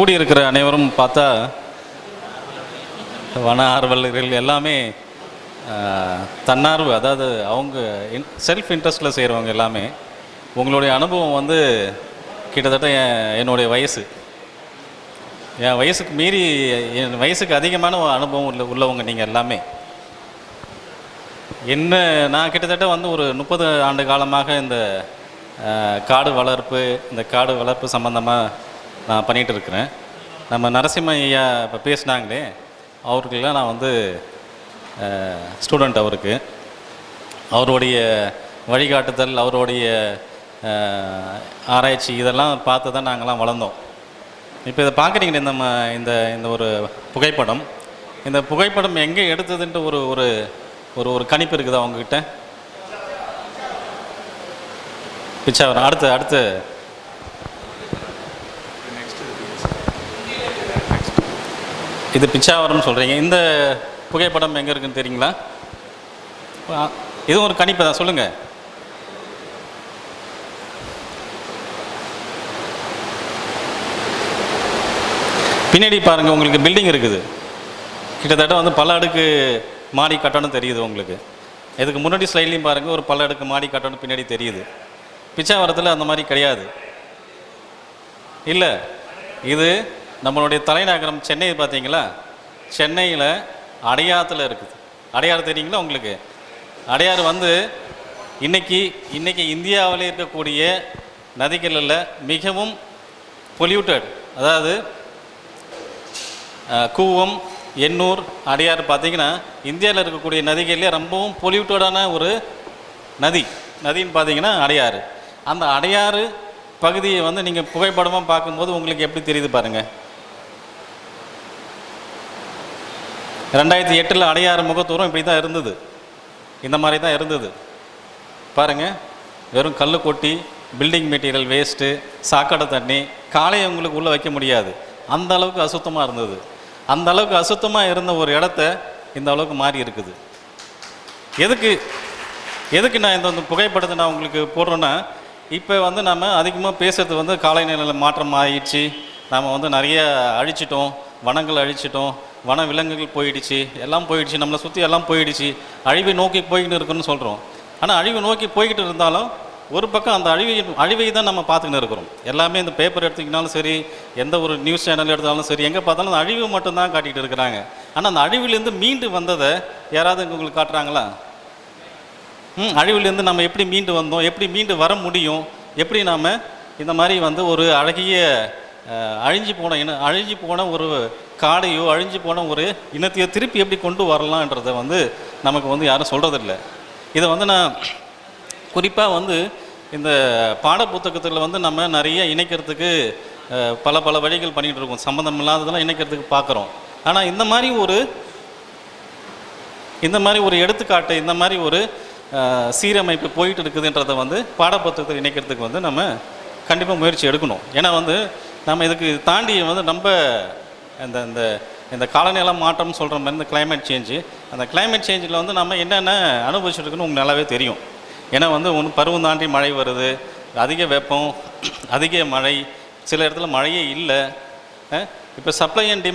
கூடியிருக்கிற அனைவரும் பார்த்தா வன ஆர்வலர்கள் எல்லாமே தன்னார்வ, அதாவது அவங்க செல்ஃப் இன்ட்ரெஸ்டில் செய்கிறவங்க எல்லாமே. உங்களுடைய அனுபவம் வந்து கிட்டத்தட்ட என்னுடைய என் வயசுக்கு மீறி, என் வயசுக்கு அதிகமான அனுபவம் உள்ளவங்க நீங்கள் எல்லாமே. நான் கிட்டத்தட்ட வந்து ஒரு 30 ஆண்டு காலமாக இந்த காடு வளர்ப்பு சம்மந்தமாக நான் பண்ணிகிட்டு இருக்கிறேன். நம்ம நரசிம்ம ஐயா இப்போ பேசினாங்களே, அவருக்கெல்லாம் நான் வந்து ஸ்டூடெண்ட். அவருடைய வழிகாட்டுதல், அவருடைய ஆராய்ச்சி இதெல்லாம் பார்த்து தான் நாங்கள்லாம் வளர்ந்தோம். இப்போ இதை பார்க்குறீங்களே, இந்த இந்த ஒரு புகைப்படம். இந்த புகைப்படம் எங்கே எடுத்ததுன்ட்டு ஒரு ஒரு ஒரு ஒரு கணிப்பு இருக்குதா அவங்கக்கிட்ட? பிச்சாவரம். அடுத்து இது பிச்சாவரம்னு சொல்கிறீங்க. இந்த புகைப்படம் எங்கே இருக்குன்னு தெரியுங்களா? இதுவும் ஒரு கணிப்பு தான், சொல்லுங்கள். பின்னாடி பாருங்கள், உங்களுக்கு பில்டிங் இருக்குது. கிட்டத்தட்ட வந்து பல அடுக்கு மாடி கட்டணம் தெரியுது உங்களுக்கு. இதுக்கு முன்னாடி ஸ்லைட்லையும் பாருங்கள், ஒரு பல அடுக்கு மாடி கட்டணம் பின்னாடி தெரியுது. பிச்சாவரத்தில் அந்த மாதிரி கிடையாது. இல்லை, இது நம்மளுடைய தலைநகரம் சென்னை பார்த்தீங்களா? சென்னையில் அடையாத்தில் இருக்குது. அடையாறு தெரியுங்களா உங்களுக்கு? அடையாறு வந்து இன்றைக்கி இந்தியாவில் இருக்கக்கூடிய நதிகளில் மிகவும் பொல்யூட்டட், அதாவது கூவம், எண்ணூர், அடையாறு பார்த்தீங்கன்னா இந்தியாவில் இருக்கக்கூடிய நதிகளிலே ரொம்பவும் பொல்யூட்டடான ஒரு நதின்னு பார்த்தீங்கன்னா அடையாறு. அந்த அடையாறு பகுதியை வந்து நீங்கள் புகைப்படமாக பார்க்கும்போது உங்களுக்கு எப்படி தெரியுது பாருங்கள். 2008 அடையாறு முகத்தூரம் இப்படி தான் இருந்தது, இந்த மாதிரி தான் இருந்தது பாருங்கள். வெறும் கல் கொட்டி, பில்டிங் மெட்டீரியல் வேஸ்ட்டு, சாக்கடை தண்ணி, காலையை உங்களுக்கு உள்ளே வைக்க முடியாது, அந்த அளவுக்கு அசுத்தமாக இருந்தது. அந்த அளவுக்கு அசுத்தமாக இருந்த ஒரு இடத்த இந்த அளவுக்கு மாறி இருக்குது. எதுக்கு நான் இந்த புகைப்படத்தை நான் உங்களுக்கு போடுறேன்னா, இப்போ வந்து நம்ம அதிகமாக பேசுகிறது வந்து காலநிலையில் மாற்றம் ஆகிடுச்சு, நம்ம வந்து நிறைய அழிச்சிட்டோம், வனங்கள் அழிச்சிட்டோம், வன விலங்குகள் போயிடுச்சு, எல்லாம் போயிடுச்சு, நம்மளை சுற்றி எல்லாம் போயிடுச்சு, அழிவை நோக்கி போய்கிட்டு இருக்குன்னு சொல்கிறோம். ஆனால் அழிவை நோக்கி போய்கிட்டு இருந்தாலும் ஒரு பக்கம் அந்த அழிவை தான் நம்ம பார்த்துக்கின்னு இருக்கிறோம். எல்லாமே இந்த பேப்பர் எடுத்துக்கினாலும் சரி, எந்த ஒரு நியூஸ் சேனல் எடுத்தாலும் சரி, எங்கே பார்த்தாலும் அந்த அழிவு மட்டும்தான் காட்டிகிட்டு இருக்கிறாங்க. ஆனால் அந்த அழிவுலேருந்து மீண்டு வந்ததை யாராவது உங்களுக்கு காட்டுறாங்களா? அழிவுலேருந்து நம்ம எப்படி மீண்டு வந்தோம், எப்படி மீண்டு வர முடியும், எப்படி நாம் இந்த மாதிரி வந்து ஒரு அழகிய அழிஞ்சு போன ஒரு காடையோ, அழிஞ்சு போன ஒரு இனத்தையோ திருப்பி எப்படி கொண்டு வரலான்றதை வந்து நமக்கு வந்து யாரும் சொல்கிறதில்ல. இதை வந்து நான் குறிப்பாக வந்து இந்த பாட புத்தகத்தில் வந்து நம்ம நிறைய இணைக்கிறதுக்கு பல வழிகள் பண்ணிகிட்டு இருக்கோம், சம்மந்தம் இல்லாததெல்லாம் இணைக்கிறதுக்கு பார்க்குறோம். ஆனால் இந்த மாதிரி ஒரு எடுத்துக்காட்டு, இந்த மாதிரி ஒரு சீரமைப்பு போயிட்டு இருக்குதுன்றதை வந்து பாடப்புத்தகத்தில் இணைக்கிறதுக்கு வந்து நம்ம கண்டிப்பாக முயற்சி எடுக்கணும். ஏன்னா வந்து நம்ம இதுக்கு தாண்டி வந்து நம்ம இந்த காலநிலை மாற்றம்னு சொல்கிற மாதிரி இந்த கிளைமேட் சேஞ்சு, அந்த கிளைமேட் சேஞ்சில் வந்து நம்ம என்னென்ன அனுபவிச்சுருக்குன்னு உங்களுக்கு நல்லாவே தெரியும். ஏன்னா வந்து பருவம் தாண்டி மழை வருது, அதிக வெப்பம், அதிக மழை, சில இடத்துல மழையே இல்லை. இப்போ சப்ளை அண்ட்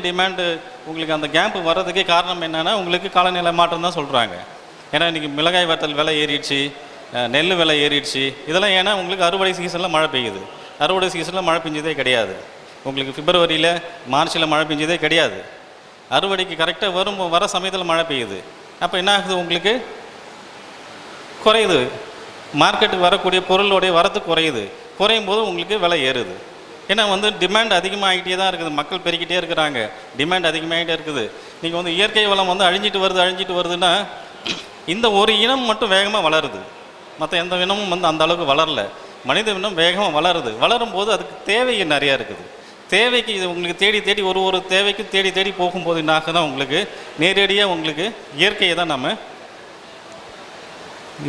டிமாண்டு உங்களுக்கு அந்த கேப்பு வர்றதுக்கே காரணம் என்னென்னா உங்களுக்கு காலநிலை மாற்றம் தான் சொல்கிறாங்க. ஏன்னா இன்றைக்கி மிளகாய் வத்தல் விலை ஏறிடுச்சு, நெல் விலை ஏறிடுச்சு. இதெல்லாம் ஏன்னா உங்களுக்கு அறுவடை சீசனில் மழை பெய்யுது. அறுவடை சீசனில் மழை பெஞ்சதே கிடையாது. உங்களுக்கு பிப்ரவரியில், மார்ச்சில் மழை பெஞ்சதே கிடையாது. அறுவடைக்கு கரெக்டாக வர சமயத்தில் மழை பெய்யுது. அப்போ என்ன ஆகுது, உங்களுக்கு குறையுது. மார்க்கெட்டுக்கு வரக்கூடிய பொருளுடைய வரத்து குறையும் போது உங்களுக்கு விலை ஏறுது. ஏன்னா வந்து டிமாண்ட் அதிகமாகிட்டே தான் இருக்குது, மக்கள் பெருக்கிட்டே இருக்கிறாங்க, டிமாண்ட் அதிகமாகிட்டே இருக்குது. நீங்கள் வந்து இயற்கை வளம் வந்து அழிஞ்சிட்டு வருதுன்னா இந்த ஒரு இனம் மட்டும் வேகமாக வளருது, மற்ற எந்த இனமும் வந்து அந்த அளவுக்கு வளரல. மனித இனம் வேகமாக வளரும் போது அதுக்கு தேவை நிறையா இருக்குது. தேவைக்கு இது உங்களுக்கு தேடி ஒரு தேவைக்கு தேடி போகும்போது என்னாக தான் உங்களுக்கு நேரடியாக உங்களுக்கு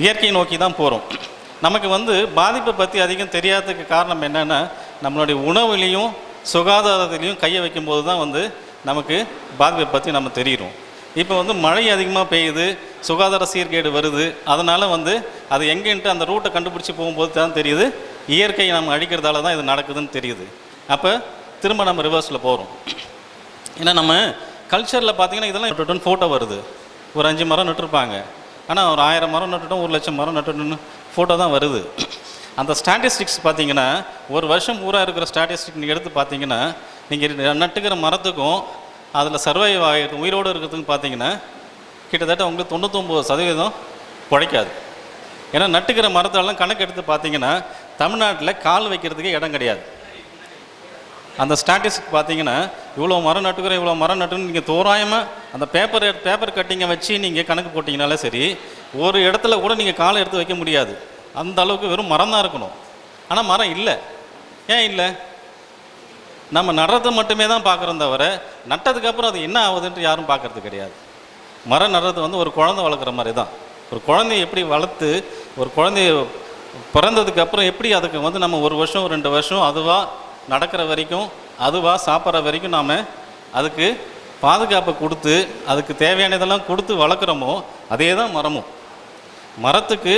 இயற்கையை நோக்கி தான் போகிறோம். நமக்கு வந்து பாதிப்பை பற்றி அதிகம் தெரியாததுக்கு காரணம் என்னென்னா, நம்மளுடைய உணவுலேயும் சுகாதாரத்துலேயும் கையை வைக்கும்போது தான் வந்து நமக்கு பாதிப்பை பற்றி நம்ம தெரியும். இப்போ வந்து மழை அதிகமாக பெய்யுது, சுகாதார சீர்கேடு வருது, அதனால் வந்து அது எங்கேன்ட்டு அந்த ரூட்டை கண்டுபிடிச்சி போகும்போது தான் தெரியுது, இயற்கையை நம்ம அழிக்கிறதால தான் இது நடக்குதுன்னு தெரியுது. அப்போ திரும்ப நம்ம ரிவர்ஸில் போகிறோம். ஏன்னா நம்ம கல்ச்சரில் பார்த்தீங்கன்னா இதெல்லாம் நட்டுட்டோன்னு ஃபோட்டோ வருது. ஒரு 5 மரம் நட்டுருப்பாங்க, ஆனால் ஒரு 1000 மரம் நட்டுட்டோம், 1,00,000 மரம் நட்டுட்டோன்னு ஃபோட்டோ தான் வருது. அந்த ஸ்டாட்டிஸ்டிக்ஸ் பார்த்தீங்கன்னா ஒரு வருஷம் பூரா இருக்கிற ஸ்டாட்டிஸ்டிக் நீங்கள் எடுத்து பார்த்தீங்கன்னா நீங்கள் நட்டுக்கிற மரத்துக்கும் அதில் சர்வைவ் ஆகிருக்கு உயிரோடு இருக்கிறதுக்கும் பார்த்தீங்கன்னா கிட்டத்தட்ட உங்களுக்கு 99% பிழைக்காது. ஏன்னா நட்டுக்கிற மரத்தெல்லாம் கணக்கு எடுத்து பார்த்தீங்கன்னா தமிழ்நாட்டில் கால் வைக்கிறதுக்கே இடம் கிடையாது. அந்த ஸ்டாட்டிஸ்டிக் பார்த்தீங்கன்னா இவ்வளோ மரம் நட்டுக்கிறோம், இவ்வளோ மரம் நட்டுன்னு நீங்கள் தோராயமாக அந்த பேப்பர் கட்டிங்கை வச்சு நீங்கள் கணக்கு போட்டிங்கனாலே சரி, ஒரு இடத்துல கூட நீங்கள் காலை எடுத்து வைக்க முடியாது. அந்த அளவுக்கு வெறும் மரம் தான் இருக்கணும். ஆனால் மரம் இல்லை. ஏன் இல்லை? நம்ம நடுறதை மட்டுமே தான் பார்க்குறோம் தவிர நட்டதுக்கப்புறம் அது என்ன ஆகுதுன்ட்டு யாரும் பார்க்குறது கிடையாது. மரம் நடுறது வந்து ஒரு குழந்தை வளர்க்குற மாதிரி தான். ஒரு குழந்தைய எப்படி வளர்த்து ஒரு குழந்தைய பிறந்ததுக்கப்புறம் எப்படி அதுக்கு வந்து நம்ம 1 வருஷம் 2 வருஷம் அதுவாக நடக்கிற வரைக்கும் அதுவாக சாப்பிட்ற வரைக்கும் நாம் அதுக்கு பாதுகாப்பை கொடுத்து அதுக்கு தேவையானதெல்லாம் கொடுத்து வளர்க்குறோமோ அதே தான் மரமும். மரத்துக்கு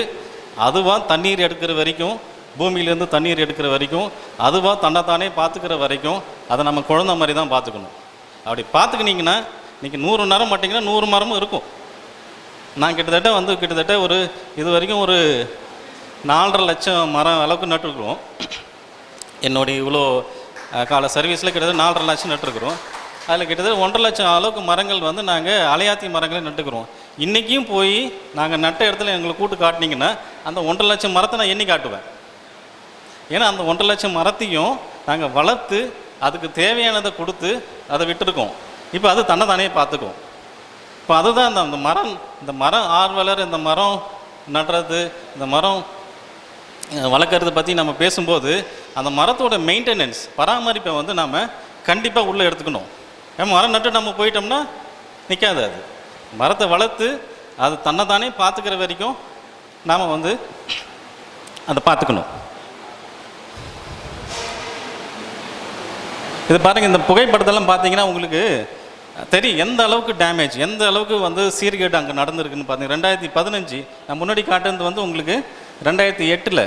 அதுவாக தண்ணீர் எடுக்கிற வரைக்கும், பூமியிலேருந்து தண்ணீர் எடுக்கிற வரைக்கும், அதுவாக தன்னைத்தானே பார்த்துக்கிற வரைக்கும் அதை நம்ம குழந்தை மாதிரி தான் பார்த்துக்கணும். அப்படி பார்த்துக்கினீங்கன்னா இன்றைக்கி 100 மரம் மாட்டிங்கன்னா 100 மரமும் இருக்கும். நான் கிட்டத்தட்ட ஒரு இது வரைக்கும் ஒரு 4.5 லட்சம் மரம் அளவுக்கு நட்டுருக்குறோம். என்னுடைய இவ்வளோ கால சர்வீஸில் கிட்டத்தட்ட 4.5 லட்சம் நட்டுருக்குறோம். அதில் கிட்டத்தட்ட 1.5 லட்சம் அளவுக்கு மரங்கள் வந்து நாங்கள் அலையாத்தி மரங்களே நட்டுக்கிறோம். இன்றைக்கும் போய் நாங்கள் நட்ட இடத்துல எங்களுக்கு கூட்டு காட்டினீங்கன்னா அந்த 1.5 லட்சம் மரத்தை நான் எண்ணி காட்டுவேன். ஏன்னா அந்த 1.5 லட்சம் மரத்தையும் நாங்கள் வளர்த்து அதுக்கு தேவையானதை கொடுத்து அதை விட்டுருக்கோம். இப்போ அது தன்னை பார்த்துக்கும். இப்போ அதுதான் இந்த மரம் ஆர்வலர், இந்த மரம் நடுறது, இந்த மரம் வளர்க்குறத பற்றி நம்ம பேசும்போது அந்த மரத்தோட மெயின்டெனன்ஸ் பராமரிப்பை வந்து நாம் கண்டிப்பாக உள்ளே எடுத்துக்கணும். மரம் நட்டு நம்ம போயிட்டோம்னா நிற்காது. அது மரத்தை வளர்த்து அது தன்னைத்தானே பார்த்துக்கிற வரைக்கும் நாம் வந்து அதை பார்த்துக்கணும். இது பாருங்கள், இந்த புகைப்படத்தெல்லாம் பார்த்தீங்கன்னா உங்களுக்கு தெரியும் எந்த அளவுக்கு டேமேஜ், எந்த அளவுக்கு வந்து சீர்கேடு அங்கே நடந்திருக்குன்னு பார்த்தீங்கன்னா 2015 நான் முன்னாடி காட்டுறது வந்து உங்களுக்கு 2008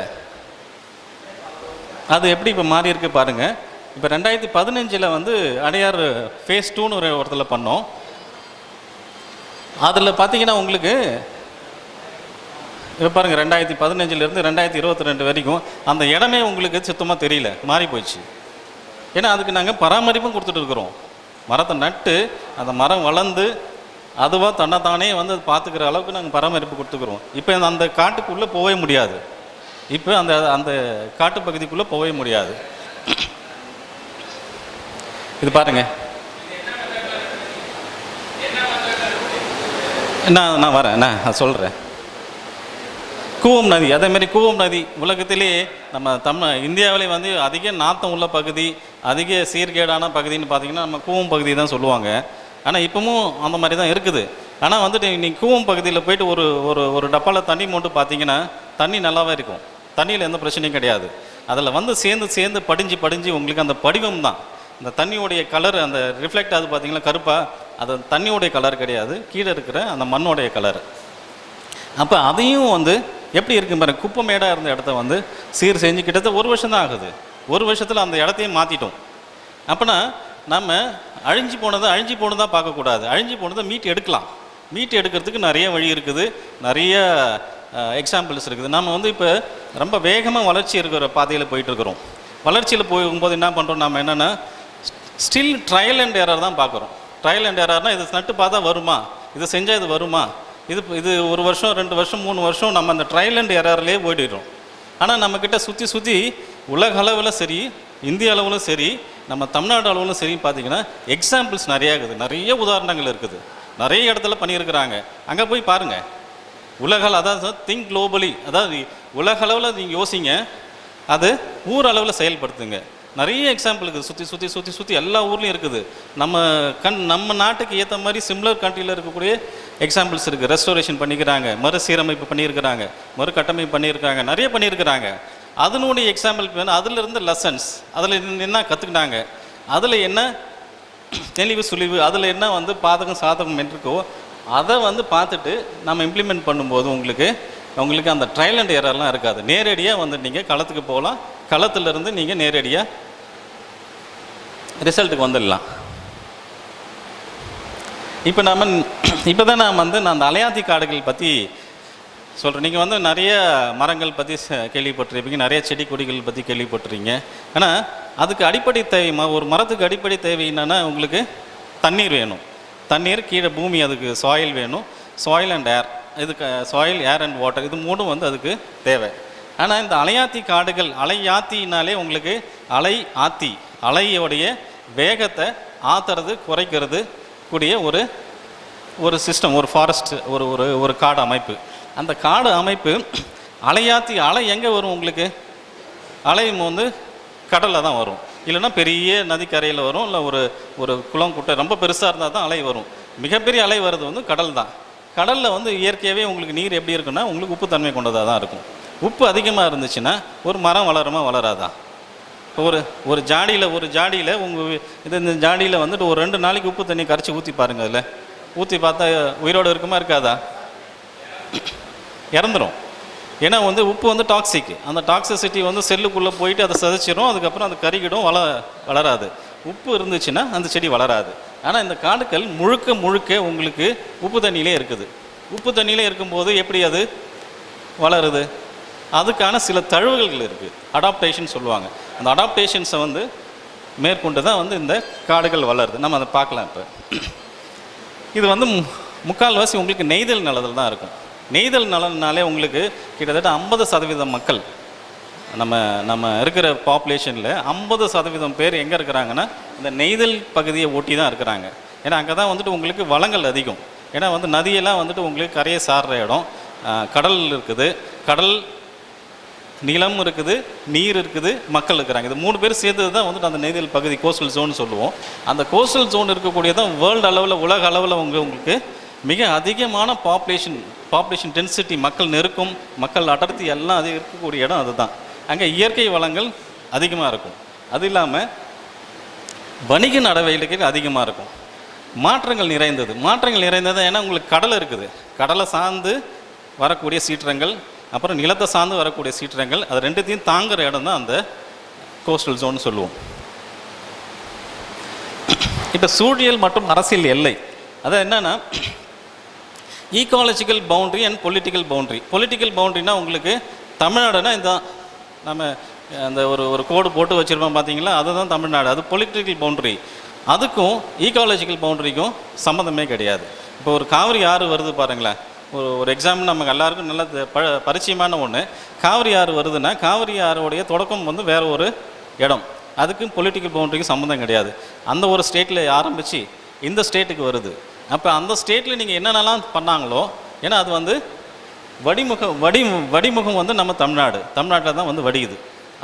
அது எப்படி இப்போ மாறி இருக்கு பாருங்கள். இப்போ 2015 வந்து அடையார் ஃபேஸ் 2ன்னு ஒரு இடத்துல பண்ணோம். அதில் பார்த்தீங்கன்னா உங்களுக்கு இப்போ பாருங்கள் 2015 2022 வரைக்கும் அந்த இடமே உங்களுக்கு சுத்தமாக தெரியல, மாறி போயிடுச்சு. ஏன்னா அதுக்கு நாங்கள் பராமரிப்பும் கொடுத்துட்டு இருக்கிறோம். மரத்தை நட்டு அந்த மரம் வளர்ந்து அதுவாக தன்னைத்தானே வந்து அது பார்த்துக்கிற அளவுக்கு நாங்கள் பராமரிப்பு கொடுத்துக்கிறோம். இப்போ அந்த காட்டுக்குள்ளே போகவே முடியாது. இப்போ அந்த காட்டு பகுதிக்குள்ளே போகவே முடியாது. இது பாருங்க, நான் வரேன், நான் சொல்கிறேன். கூவம் நதி, அதேமாதிரி கூவம் நதி உலகத்திலே நம்ம இந்தியாவிலே வந்து அதிக நாத்தம் உள்ள பகுதி, அதிக சீர்கேடான பகுதின்னு பார்த்தீங்கன்னா நம்ம கூவம் பகுதி தான் சொல்லுவாங்க. ஆனால் இப்போவும் அந்த மாதிரி தான் இருக்குது. ஆனால் வந்துட்டு நீங்கள் கூவம் பகுதியில் போயிட்டு ஒரு ஒரு ஒரு டப்பாவில் தண்ணி மூட்டு பார்த்தீங்கன்னா தண்ணி நல்லாவே இருக்கும், தண்ணியில் எந்த பிரச்சனையும் கிடையாது. அதில் வந்து சேர்ந்து படிஞ்சு உங்களுக்கு அந்த படிவம் தான் இந்த தண்ணியோடைய கலர், அந்த ரிஃப்ளெக்ட் ஆகுது பார்த்தீங்கன்னா கருப்பாக, அது தண்ணியோடைய கலர் கிடையாது, கீழே இருக்கிற அந்த மண்ணோடைய கலர். அப்போ அதையும் வந்து எப்படி இருக்கு பாருங்க, குப்பை மேடாக இருந்த இடத்த வந்து சீர் செஞ்சு கிட்டத்தட்ட 1 வருஷம் தான் ஆகுது. 1 வருஷத்தில் அந்த இடத்தையும் மாற்றிட்டோம். அப்போனா நம்ம அழிஞ்சு போனதாக பார்க்கக்கூடாது, அழிஞ்சு போனதை மீட்டு எடுக்கலாம். மீட்டு எடுக்கிறதுக்கு நிறைய வழி இருக்குது, நிறைய எக்ஸாம்பிள்ஸ் இருக்குது. நம்ம வந்து இப்போ ரொம்ப வேகமாக வளர்ச்சி இருக்கிற பாதையில் போயிட்டுருக்குறோம். வளர்ச்சியில் போகும்போது என்ன பண்ணுறோம், நம்ம என்னென்னா ஸ்டில் ட்ரையல் அண்ட் எரர் தான் பார்க்குறோம். ட்ரையல் அண்ட் எரர்னால் இது நட்டு பார்த்தா வருமா, இது செஞ்சால் இது வருமா, இது 1 வருஷம் 2 வருஷம் 3 வருஷம் நம்ம அந்த ட்ரையல் அண்ட் எரர்லேயே போயிடுறோம். ஆனால் நம்மக்கிட்ட சுற்றி உலக அளவில் சரி, இந்திய அளவிலும் சரி, நம்ம தமிழ்நாடு அளவிலும் சரி பார்த்தீங்கன்னா எக்ஸாம்பிள்ஸ் நிறையா இருக்குது, நிறைய உதாரணங்கள் இருக்குது, நிறைய இடத்துல பண்ணியிருக்கிறாங்க. அங்கே போய் பாருங்கள். அதாவது திங்க் குளோபலி, அதாவது உலக அளவில் நீங்கள் யோசிங்க, அது ஊர் அளவில் செயல்படுத்துங்க. நிறைய எக்ஸாம்பிள் இருக்குது, சுற்றி எல்லா ஊர்லேயும் இருக்குது. நம்ம நாட்டுக்கு ஏற்ற மாதிரி சிம்லர் கண்ட்ரியில் இருக்கக்கூடிய எக்ஸாம்பிள்ஸ் இருக்குது. ரெஸ்டோரேஷன் பண்ணிக்கிறாங்க, மறுசீரமைப்பு பண்ணியிருக்கிறாங்க, மறுகட்டமைப்பு பண்ணியிருக்காங்க, நிறைய பண்ணியிருக்கிறாங்க. அதனுடைய எக்ஸாம்பிள் வேணும். அதில் இருந்து லெசன்ஸ், அதில் என்ன கற்றுக்கிட்டாங்க, அதில் என்ன தெளிவு சுழிவு, அதில் என்ன வந்து பாதகம் சாதகம் இருக்கோ அதை வந்து பார்த்துட்டு நம்ம இம்ப்ளிமெண்ட் பண்ணும்போது உங்களுக்கு அந்த ட்ரையல் அண்ட் எரர்லாம் இருக்காது. நேரடியாக வந்து நீங்கள் களத்துக்கு போகலாம், களத்துலேருந்து நீங்கள் நேரடியாக ரிசல்ட்டுக்கு வந்துடலாம். இப்போ தான் நான் அந்த அலையாத்தி காடுகள் பற்றி சொல்கிறேன். நீங்கள் நிறைய மரங்கள் பற்றி கேள்விப்பட்டிருப்பீங்க, நிறைய செடி கொடிகள் பற்றி கேள்விப்பட்டிருக்கீங்க. ஆனால் அதுக்கு அடிப்படை தேவை, ஒரு மரத்துக்கு அடிப்படை தேவை என்னென்னா உங்களுக்கு தண்ணீர் வேணும். தண்ணீர், கீழே பூமி, அதுக்கு சாயில் வேணும். சாயில் அண்ட் ஏர், இதுக்கு சாயில், ஏர் அண்ட் வாட்டர், இது மூணும் அதுக்கு தேவை. ஆனால் இந்த அலையாத்தி காடுகள், அலையாத்தினாலே உங்களுக்கு அலையோடைய வேகத்தை ஆத்துறது குறைக்கிறது கூடிய ஒரு சிஸ்டம், ஒரு ஃபாரஸ்ட், ஒரு காடு அமைப்பு. அந்த காடு அமைப்பு அலையாத்தி அலை எங்கே வரும் உங்களுக்கு? அலை கடலில் தான் வரும், இல்லைன்னா பெரிய நதிக்கரையில் வரும், இல்லை ஒரு குளம் குட்டை ரொம்ப பெருசாக இருந்தால் தான் அலை வரும். மிகப்பெரிய அலை வர்றது கடல் தான். கடலில் இயற்கையாகவே உங்களுக்கு நீர் எப்படி இருக்குன்னா உங்களுக்கு உப்புத்தன்மை கொண்டதாக தான் இருக்கும். உப்பு அதிகமாக இருந்துச்சுன்னா ஒரு மரம் வளருமா, வளராதா? ஒரு ஜாடியில் இந்த ஜாடியில் ஒரு 2 நாளைக்கு உப்பு தண்ணி கரைச்சி ஊற்றி பாருங்கள். அதில் ஊற்றி பார்த்தா உயிரோடு இருக்குமா, இருக்காதா? இறந்துடும். ஏன்னா உப்பு டாக்ஸிக். அந்த டாக்ஸிசிட்டி செல்லுக்குள்ளே போயிட்டு அதை சிதைச்சிடும், அதுக்கப்புறம் அது கருகிடும், வளராது. உப்பு இருந்துச்சுன்னா அந்த செடி வளராது. ஆனால் இந்த காடுகள் முழுக்க உங்களுக்கு உப்பு தண்ணியிலே இருக்குது. உப்பு தண்ணியிலே இருக்கும்போது எப்படி அது வளருது? அதுக்கான சில தழுவுகள் இருக்குது, அடாப்டேஷன் சொல்லுவாங்க. அந்த அடாப்டேஷன்ஸை மேற்கொண்டு தான் இந்த காடுகள் வளருது. நம்ம அதை பார்க்கலாம். இப்போ இது முக்கால்வாசி உங்களுக்கு நெய்தல் நிலத்தில் தான் இருக்கும். நெய்தல் நலனாலே உங்களுக்கு கிட்டத்தட்ட 50% மக்கள், நம்ம இருக்கிற பாப்புலேஷனில் 50% பேர் எங்கே இருக்கிறாங்கன்னா இந்த நெய்தல் பகுதியை ஒட்டி தான் இருக்கிறாங்க. ஏன்னா அங்கே தான் உங்களுக்கு வளங்கள் அதிகம். ஏன்னா நதியெல்லாம் உங்களுக்கு கரையை சார்ற இடம், கடல் இருக்குது, கடல் நிலம் இருக்குது, நீர் இருக்குது, மக்கள் இருக்கிறாங்க. இது 3 பேர் சேர்ந்தது தான் அந்த நெய்தல் பகுதி, கோஸ்டல் ஜோன் சொல்லுவோம். அந்த கோஸ்டல் ஜோன் இருக்கக்கூடியதான் வேர்ல்டு அளவில், உலக அளவில் உங்களுக்கு மிக அதிகமான பாப்புலேஷன் டென்சிட்டி, மக்கள் நெருக்கம், மக்கள் அடர்த்தி எல்லாம் அது இருக்கக்கூடிய இடம் அதுதான். அங்கே இயற்கை வளங்கள் அதிகமாக இருக்கும். அது இல்லாமல் வணிக நடவடிக்கைகள் அதிகமாக இருக்கும். மாற்றங்கள் நிறைந்தது. ஏன்னா உங்களுக்கு கடல் இருக்குது, கடலை சார்ந்து வரக்கூடிய சீற்றங்கள், அப்புறம் நிலத்தை சார்ந்து வரக்கூடிய சீற்றங்கள், அது ரெண்டுத்தையும் தாங்குகிற இடம் தான் அந்த கோஸ்டல் ஜோன் சொல்லுவோம். இப்போ சூழியல் மற்றும் அரசியல் எல்லை, அது என்னன்னா ecological boundary and political boundary. Political பவுண்ட்ரினா உங்களுக்கு தமிழ்நாடுனா இந்த நம்ம அந்த ஒரு கோடு போட்டு வச்சுருப்போம் பார்த்தீங்களா, அதுதான் தமிழ்நாடு. அது பொலிட்டிக்கல் பவுண்ட்ரி. அதுக்கும் ஈக்காலஜிக்கல் பவுண்ட்ரிக்கும் சம்மந்தமே கிடையாது. இப்போ ஒரு காவிரி ஆறு வருது பாருங்களேன், ஒரு எக்ஸாம்பிள் நமக்கு எல்லாருக்கும் நல்ல பரிச்சயமான ஒன்று. காவிரி ஆறு வருதுன்னா காவிரி ஆறுடைய தொடக்கம் வேறு ஒரு இடம், அதுக்கும் பொலிட்டிக்கல் பவுண்ட்ரிக்கும் சம்மந்தம் கிடையாது. அந்த ஒரு ஸ்டேட்டில் ஆரம்பித்து இந்த ஸ்டேட்டுக்கு வருது. அப்போ அந்த ஸ்டேட்டில் நீங்கள் என்னென்னலாம் பண்ணாங்களோ, ஏன்னா அது வடிமுகம் நம்ம தமிழ்நாட்டில் தான் வடியுது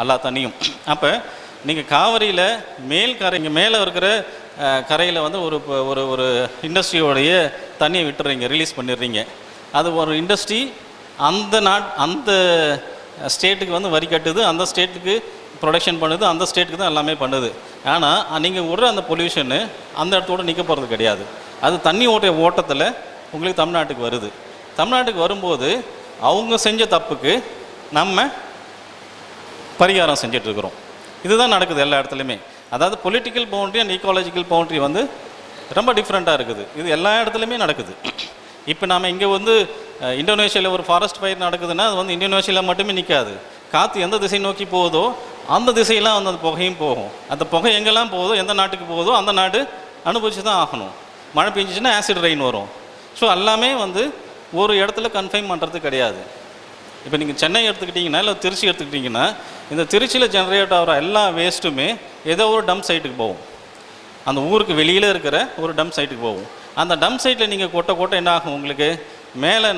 எல்லா தண்ணியும். அப்போ நீங்கள் காவிரியில் இங்கே மேலே இருக்கிற கரையில் ஒரு இண்டஸ்ட்ரியோடைய தண்ணியை விட்டுறீங்க, ரிலீஸ் பண்ணிடுறீங்க. அது ஒரு இண்டஸ்ட்ரி அந்த ஸ்டேட்டுக்கு வரி கட்டுது, அந்த ஸ்டேட்டுக்கு ப்ரொடக்ஷன் பண்ணுது, அந்த ஸ்டேட்டுக்கு தான் எல்லாமே பண்ணுது. ஆனால் நீங்கள் விடுற அந்த பொல்யூஷனு அந்த இடத்தோடு நிற்க போகிறது கிடையாது. அது தண்ணி ஓட்டத்தில் உங்களுக்கு தமிழ்நாட்டுக்கு வருது. தமிழ்நாட்டுக்கு வரும்போது அவங்க செஞ்ச தப்புக்கு நம்ம பரிகாரம் செஞ்சிட்ருக்குறோம். இதுதான் நடக்குது எல்லா இடத்துலையுமே. அதாவது political boundary and ecological boundary ரொம்ப டிஃப்ரெண்ட்டாக இருக்குது. இது எல்லா இடத்துலையுமே நடக்குது. இப்போ நாம் இங்கே இந்தோனேஷியாவில் ஒரு ஃபாரஸ்ட் ஃபயர் நடக்குதுன்னா அது இந்தோனேஷியாவில் மட்டுமே நிற்காது. காற்று எந்த திசை நோக்கி போகுதோ அந்த திசையெல்லாம் அந்த புகையும் போகும். அந்த புகை எங்கெல்லாம் போகுதோ, எந்த நாட்டுக்கு போகுதோ அந்த நாடு அனுபவிச்சு தான் ஆகணும். மழை பெஞ்சிச்சுன்னா ஆசிட் ரெயின் வரும். ஸோ எல்லாமே ஒரு இடத்துல கன்ஃபைன் பண்ணுறது கிடையாது. இப்போ நீங்கள் சென்னை எடுத்துக்கிட்டிங்கன்னா, இல்லை திருச்சி எடுத்துக்கிட்டிங்கன்னா, இந்த திருச்சியில் ஜென்ரேட் ஆகிற எல்லா வேஸ்ட்டுமே ஏதோ ஒரு டம்ப் சைட்டுக்கு போகும். அந்த ஊருக்கு வெளியில் இருக்கிற ஒரு டம்ப் சைட்டுக்கு போகும். அந்த டம்ப் சைட்டில் நீங்கள் கொட்ட என்ன ஆகும் உங்களுக்கு? மேலே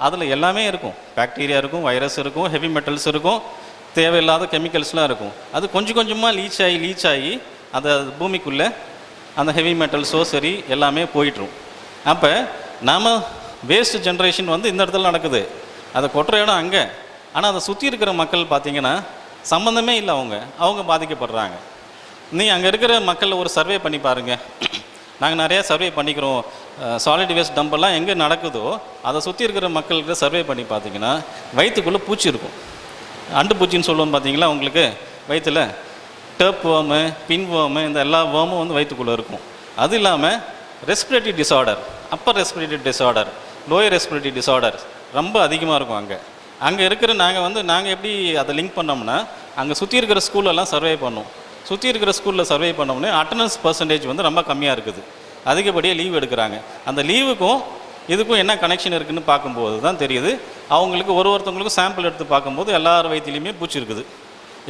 அதில் எல்லாமே இருக்கும், பாக்டீரியா இருக்கும், வைரஸ் இருக்கும், ஹெவி மெட்டல்ஸ் இருக்கும், தேவையில்லாத கெமிக்கல்ஸ்லாம் இருக்கும். அது கொஞ்சம் கொஞ்சமாக லீச் ஆகி அந்த பூமிக்குள்ளே அந்த ஹெவி மெட்டல்ஸோ சரி எல்லாமே போயிட்டுரும். அப்போ நாம் வேஸ்ட் ஜென்ரேஷன் இந்த இடத்துல நடக்குது, அதை கொட்டுற இடம் அங்கே. ஆனால் அதை சுற்றி இருக்கிற மக்கள் பார்த்திங்கன்னா சம்மந்தமே இல்லை, அவங்க பாதிக்கப்படுறாங்க. நீங்கள் அங்கே இருக்கிற மக்கள் ஒரு சர்வே பண்ணி பாருங்கள். நாங்கள் நிறையா சர்வே பண்ணிக்கிறோம். சாலிட் வேஸ்ட் டம்பெல்லாம் எங்கே நடக்குதோ அதை சுற்றி இருக்கிற மக்கள்கிட்ட சர்வே பண்ணி பார்த்தீங்கன்னா வயிற்றுக்குள்ளே பூச்சி இருக்கும். அண்டு பூச்சின்னு சொல்லுவோம் பார்த்தீங்களா, உங்களுக்கு வயிற்றில் டேப் வேர்மு, பின் வேர்மு, இந்த எல்லா வேர்மும் வந்து வயிற்றுக்குள்ளே இருக்கும். அது இல்லாமல் respiratory disorder, Appar respiratory disorder, lower respiratory disorder ரொம்ப அதிகமாக இருக்கும். அங்கே இருக்கிற நாங்கள் எப்படி அதை லிங்க் பண்ணோம்னா, அங்கே சுற்றி இருக்கிற ஸ்கூலெல்லாம் சர்வே பண்ணோம். சுற்றி இருக்கிற ஸ்கூலில் சர்வே பண்ணோம்னா அட்டண்டன்ஸ் பர்சன்டேஜ் வந்து ரொம்ப கம்மியாக இருக்குது. அதிகப்படியாக லீவ் எடுக்கிறாங்க. அந்த லீவுக்கும் இதுக்கும் என்ன கனெக்ஷன் இருக்குதுன்னு பார்க்கும்போது தான் தெரியுது. அவங்களுக்கு ஒருத்தவங்களுக்கும் சாம்பிள் எடுத்து பார்க்கும்போது எல்லார் வயிற்றுலையுமே பூச்சி இருக்குது.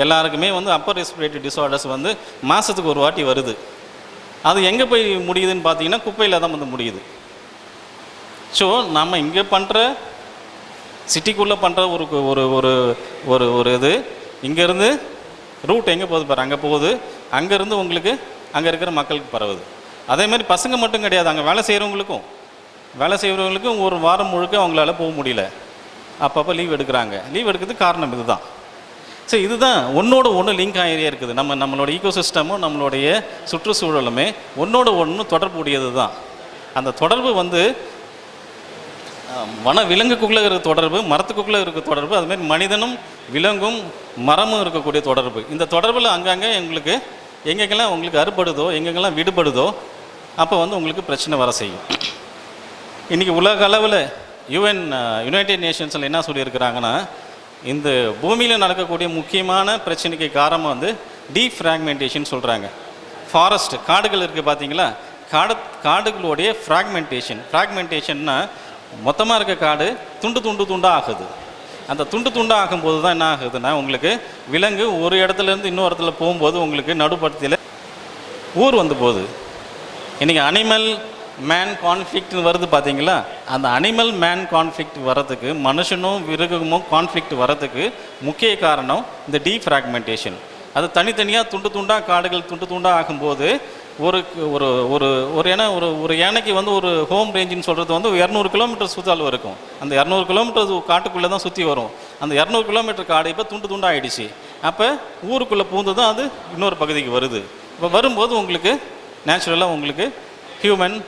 எல்லாருக்குமே வந்து அப்பர் ரெஸ்பிரேட்டரி டிஸார்டர்ஸ் வந்து மாதத்துக்கு ஒரு வாட்டி வருது. அது எங்கே போய் முடியுதுன்னு பார்த்தீங்கன்னா குப்பையில் தான் வந்து முடியுது. ஸோ நம்ம இங்கே பண்ணுற சிட்டிக்குள்ளே பண்ணுற ஒரு ஒரு ஒரு ஒரு ஒரு இது இங்கேருந்து ரூட் எங்கே போகுது பாரு, அங்கே போகுது. அங்கேருந்து உங்களுக்கு அங்கே இருக்கிற மக்களுக்கு பரவுது. அதே மாதிரி பசங்க மட்டும் கிடையாது, அங்கே வேலை செய்கிறவங்களுக்கும் ஒரு வாரம் முழுக்க அவங்களால போக முடியல. அப்பப்போ லீவ் எடுக்கிறாங்க. லீவ் எடுக்கிறதுக்கு காரணம் இதுதான். சரி, இதுதான் ஒன்றோட ஒன்று லிங்க் ஆகியே இருக்குது. நம்மளோட ஈகோசிஸ்டமும் நம்மளுடைய சுற்றுச்சூழலுமே ஒன்றோட ஒன்று தொடர்புடையது தான். அந்த தொடர்பு வந்து விலங்குக்குள்ளே இருக்க தொடர்பு, மரத்துக்குள்ளே இருக்க தொடர்பு, அதுமாதிரி மனிதனும் விலங்கும் மரமும் இருக்கக்கூடிய தொடர்பு. இந்த தொடர்பில் அங்கங்கே உங்களுக்கு எங்கெங்கெல்லாம் உங்களுக்கு அறுபடுதோ, எங்கெங்கெல்லாம் விடுபடுதோ அப்போ வந்து உங்களுக்கு பிரச்சனை வர செய்யும். இன்றைக்கி உலக அளவில் யுனைடெட் நேஷன்ஸில் என்ன சொல்லியிருக்கிறாங்கன்னா, இந்த பூமியில் நடக்கக்கூடிய முக்கியமான பிரச்சனைக்கு காரணம் வந்து டீஃப்ராக்மெண்டேஷன் சொல்கிறாங்க. ஃபாரஸ்ட் காடுகள் இருக்குது பார்த்தீங்களா, காடுகளுடைய ஃப்ராக்மெண்டேஷன்னா மொத்தமாக இருக்க காடு துண்டாக ஆகுது. அந்த துண்டாக ஆகும்போது தான் என்ன ஆகுதுன்னா, உங்களுக்கு விலங்கு ஒரு இடத்துலேருந்து இன்னொரு இடத்துல போகும்போது உங்களுக்கு நடுப்படத்தில் ஊர் வந்து போகுது. இன்றைக்கி அனிமல் மேன் கான்ஃப்ளிக்ட்னு வருது பார்த்தீங்களா, அந்த அனிமல் மேன் கான்ஃப்ளிக்ட் வர்றதுக்கு, மனுஷனும் மிருகமும் கான்ஃப்ளிக்ட் வர்றதுக்கு முக்கிய காரணம் இந்த டீஃப்ராக்மெண்டேஷன். அது தனித்தனியாக துண்டாக காடுகள் துண்டாக ஆகும்போது ஒரு ஒரு ஒரு ஒரு ஏன்னா ஒரு யானைக்கு வந்து ஒரு ஹோம் ரேஞ்சுன்னு சொல்கிறது வந்து 200 கிலோமீட்டர் சுற்றாலும் இருக்கும். அந்த 200 கிலோமீட்டர் காட்டுக்குள்ளே தான் சுற்றி வரும். அந்த 200 கிலோமீட்டர் காடு இப்போ துண்டாக ஆகிடுச்சு. அப்போ ஊருக்குள்ளே பூந்து தான் அது இன்னொரு பகுதிக்கு வருது. இப்போ வரும்போது உங்களுக்கு நேச்சுரலாக உங்களுக்கு ஹியூமன்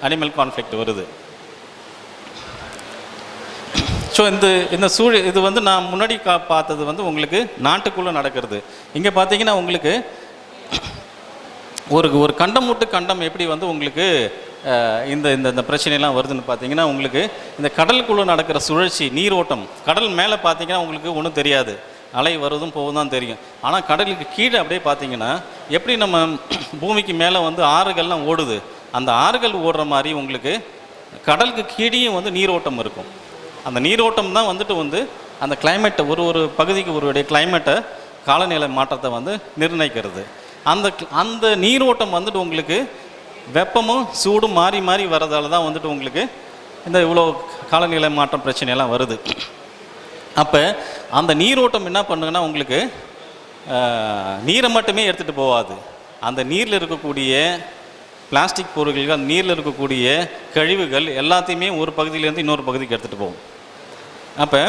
அனிமல் கான்ஃப்ளிக்ட் வருது. ஸோ இந்த இது வந்து நான் முன்னாடி பார்த்தது வந்து உங்களுக்கு நாட்டுக்குள்ளே நடக்கிறது. இங்கே பார்த்தீங்கன்னா உங்களுக்கு ஒரு கண்டம் விட்டு கண்டம் எப்படி வந்து உங்களுக்கு இந்த இந்த பிரச்சனைலாம் வருதுன்னு பார்த்தீங்கன்னா, உங்களுக்கு இந்த கடலுக்குள்ளே நடக்கிற சுழற்சி, நீரோட்டம், கடல் மேலே பார்த்தீங்கன்னா உங்களுக்கு ஒன்றும் தெரியாது, அலை வருவதும் போகும் தான் தெரியும். ஆனால் கடலுக்கு கீழே அப்படியே பார்த்தீங்கன்னா எப்படி நம்ம பூமிக்கு மேலே வந்து ஆறுகள்லாம் ஓடுது, அந்த ஆறுகள் ஓடுற மாதிரி உங்களுக்கு கடலுக்கு கீழேயும் வந்து நீரோட்டம் இருக்கும். அந்த நீரோட்டம் தான் வந்து அந்த கிளைமேட்டை ஒரு பகுதிக்கு ஒருடைய கிளைமேட்டை, காலநிலை மாற்றத்தை வந்து நிர்ணயிக்கிறது. அந்த நீரோட்டம் வந்துட்டு உங்களுக்கு வெப்பமும் சூடும் மாறி மாறி வர்றதால தான் வந்துட்டு உங்களுக்கு இந்த இவ்வளோ காலநிலை மாற்றம் பிரச்சனையெல்லாம் வருது. அப்போ அந்த நீரோட்டம் என்ன பண்ணுங்கன்னா, உங்களுக்கு நீரை மட்டுமே எடுத்துகிட்டு போகாது. அந்த நீரில் இருக்கக்கூடிய பிளாஸ்டிக் பொருட்கள், அந்த நீரில் இருக்கக்கூடிய கழிவுகள் எல்லாத்தையுமே ஒரு பகுதியிலேருந்து இன்னொரு பகுதிக்கு எடுத்துகிட்டு போகும். அப்போ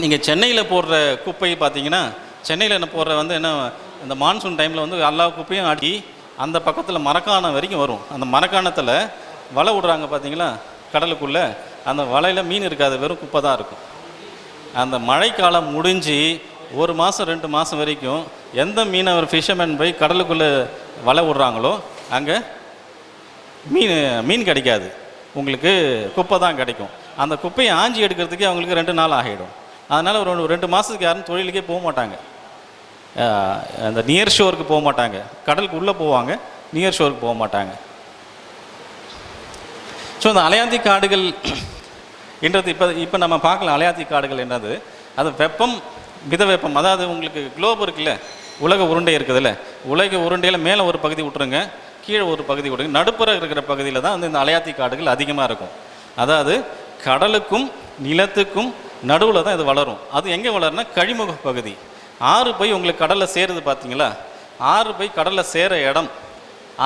நீங்கள் சென்னையில் போடுற குப்பை பார்த்தீங்கன்னா, சென்னையில் என்ன போடுற வந்து என்ன, இந்த மான்சூன் டைமில் வந்து எல்லா குப்பையும் ஆட்டி அந்த பக்கத்தில் மரக்காணம் வரைக்கும் வரும். அந்த மரக்காணத்தில் வலை விடுறாங்க பார்த்தீங்களா கடலுக்குள்ளே, அந்த வலையில் மீன் இருக்காது, வெறும் குப்பை தான் இருக்கும். அந்த மழைக்காலம் முடிஞ்சு 1 மாதம் 2 மாதம் வரைக்கும் எந்த மீனவர் ஃபிஷர்மேன் போய் கடலுக்குள்ளே வலை விடுறாங்களோ அங்கே மீன் கிடைக்காது, உங்களுக்கு குப்பை தான் கிடைக்கும். அந்த குப்பையை ஆஞ்சி எடுக்கிறதுக்கே அவங்களுக்கு 2 நாள் ஆகிடும். அதனால் ஒரு 2 மாதத்துக்கு யாரும் தொழிலுக்கே போக மாட்டாங்க, அந்த நியர் ஷோருக்கு போக மாட்டாங்க, கடலுக்கு உள்ளே போவாங்க, நியர் ஷோருக்கு போக மாட்டாங்க. ஸோ இந்த அலையாத்தி காடுகள் என்றது இப்போ நம்ம பார்க்கலாம். அலையாத்தி காடுகள் என்னது, அது வெப்பம், மித வெப்பம், அதாவது உங்களுக்கு குளோப் இருக்குல்ல, உலக உருண்டை இருக்குதுல்ல, உலக உருண்டையில் மேலே ஒரு பகுதி விட்டுருங்க, கீழே ஒரு பகுதி விட்டுருங்க, நடுப்புற இருக்கிற பகுதியில் தான் வந்து இந்த அலையாத்தி காடுகள் அதிகமாக இருக்கும். அதாவது கடலுக்கும் நிலத்துக்கும் நடுவில் தான் இது வளரும். அது எங்கே வளரும்னா கழிமுக பகுதி. ஆறு போய் உங்களுக்கு கடலில் சேருது பார்த்தீங்களா, ஆறு போய் கடலில் சேர இடம்,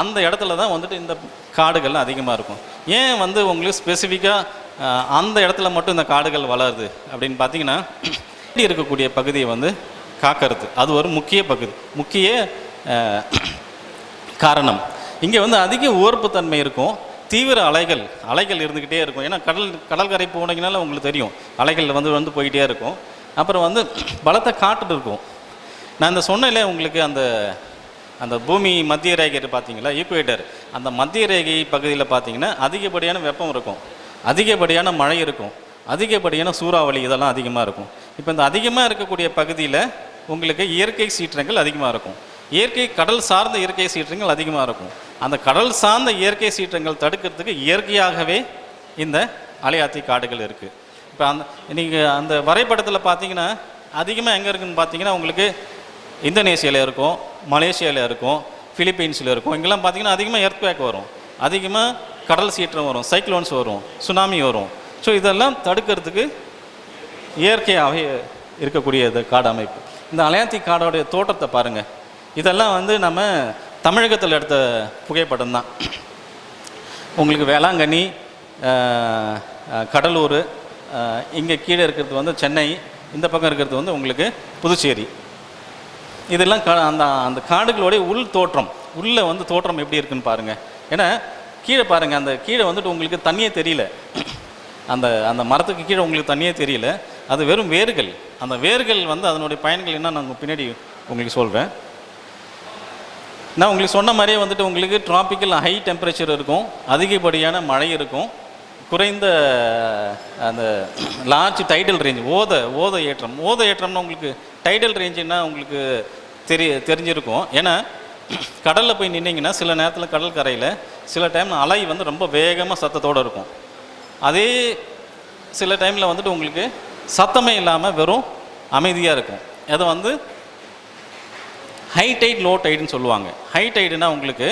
அந்த இடத்துல தான் வந்துட்டு இந்த காடுகள் அதிகமாக இருக்கும். ஏன் வந்து உங்களுக்கு ஸ்பெசிஃபிக்காக அந்த இடத்துல மட்டும் இந்த காடுகள் வளருது அப்படின்னு பார்த்தீங்கன்னா, இருக்கக்கூடிய பகுதியை வந்து காக்கிறது, அது ஒரு முக்கிய காரணம். இங்கே வந்து அதிக உவர்ப்புத்தன்மை இருக்கும், தீவிர அலைகள் இருந்துக்கிட்டே இருக்கும். ஏன்னா கடற்கரை போனீங்கனால உங்களுக்கு தெரியும், அலைகள் வந்து போய்கிட்டே இருக்கும். அப்புறம் வந்து பலத்த காற்று இருக்கும். நான் இந்த சொன்னேன்ல உங்களுக்கு அந்த அந்த பூமி மத்திய ரேகை பார்த்தீங்களா, ஈக்குவேட்டர், அந்த மத்திய ரேகை பகுதியில் பார்த்தீங்கன்னா அதிகப்படியான வெப்பம் இருக்கும், அதிகப்படியான மழை இருக்கும், அதிகப்படியான சூறாவளி இதெல்லாம் அதிகமாக இருக்கும். இப்போ இந்த அதிகமாக இருக்கக்கூடிய பகுதியில் உங்களுக்கு இயற்கை சீற்றங்கள் அதிகமாக இருக்கும், இயற்கை கடல் சார்ந்த இயற்கை சீற்றங்கள் அதிகமாக இருக்கும். அந்த கடல் சார்ந்த இயற்கை சீற்றங்கள் தடுக்கிறதுக்கு இயற்கையாகவே இந்த அலையாத்தி காடுகள் இருக்குது. இப்போ நீங்கள் அந்த வரைபடத்தில் பார்த்தீங்கன்னா அதிகமாக எங்கே இருக்குதுன்னு பார்த்தீங்கன்னா உங்களுக்கு இந்தோனேஷியாவில் இருக்கும், மலேசியாவில் இருக்கும், ஃபிலிப்பீன்ஸில் இருக்கும். இங்கெல்லாம் பார்த்தீங்கன்னா அதிகமாக எர்த்குவேக் வரும், அதிகமாக கடல் சீற்றம் வரும், சைக்ளோன்ஸ் வரும், சுனாமி வரும். ஸோ இதெல்லாம் தடுக்கிறதுக்கு இயற்கையாகவே இருக்கக்கூடிய இது காடு அமைப்பு. இந்த அலையாத்தி காடோடைய தோற்றத்தை பாருங்கள். இதெல்லாம் நம்ம தமிழகத்தில் எடுத்த புகைப்படம் தான். உங்களுக்கு வேளாங்கண்ணி, கடலூர், இங்கே கீழே இருக்கிறது சென்னை, இந்த பக்கம் இருக்கிறது உங்களுக்கு புதுச்சேரி. இதெல்லாம் அந்த காடுகளுடைய உள் தோற்றம், உள்ளே தோற்றம் எப்படி இருக்குன்னு பாருங்கள். ஏன்னா கீழே பாருங்கள், அந்த கீழே உங்களுக்கு தண்ணியே தெரியல, அந்த மரத்துக்கு கீழே உங்களுக்கு தண்ணியே தெரியல, அது வெறும் வேர்கள். அந்த வேர்கள் அதனுடைய பயன்கள் என்ன நான் பின்னாடி உங்களுக்கு சொல்கிறேன். நான் உங்களுக்கு சொன்ன மாதிரியே உங்களுக்கு டிராபிக்கல் ஹை டெம்பரேச்சர் இருக்கும், அதிகப்படியான மழை இருக்கும், குறைந்த அந்த லார்ஜ் டைடல் ரேஞ்ச், ஓத ஏற்றம்னா உங்களுக்கு டைடல் ரேஞ்சுன்னா உங்களுக்கு தெரிஞ்சிருக்கும். ஏன்னா கடலில் போய் நின்னீங்கன்னா சில நேரத்தில் கடல் கரையில் சில டைம் அலை ரொம்ப வேகமாக சத்தத்தோடு இருக்கும். அதே சில டைமில் உங்களுக்கு சத்தமே இல்லாமல் வெறும் அமைதியாக இருக்கும். அதை ஹை டைட் லோ டைடுன்னு சொல்லுவாங்க. ஹை டைடுனா உங்களுக்கு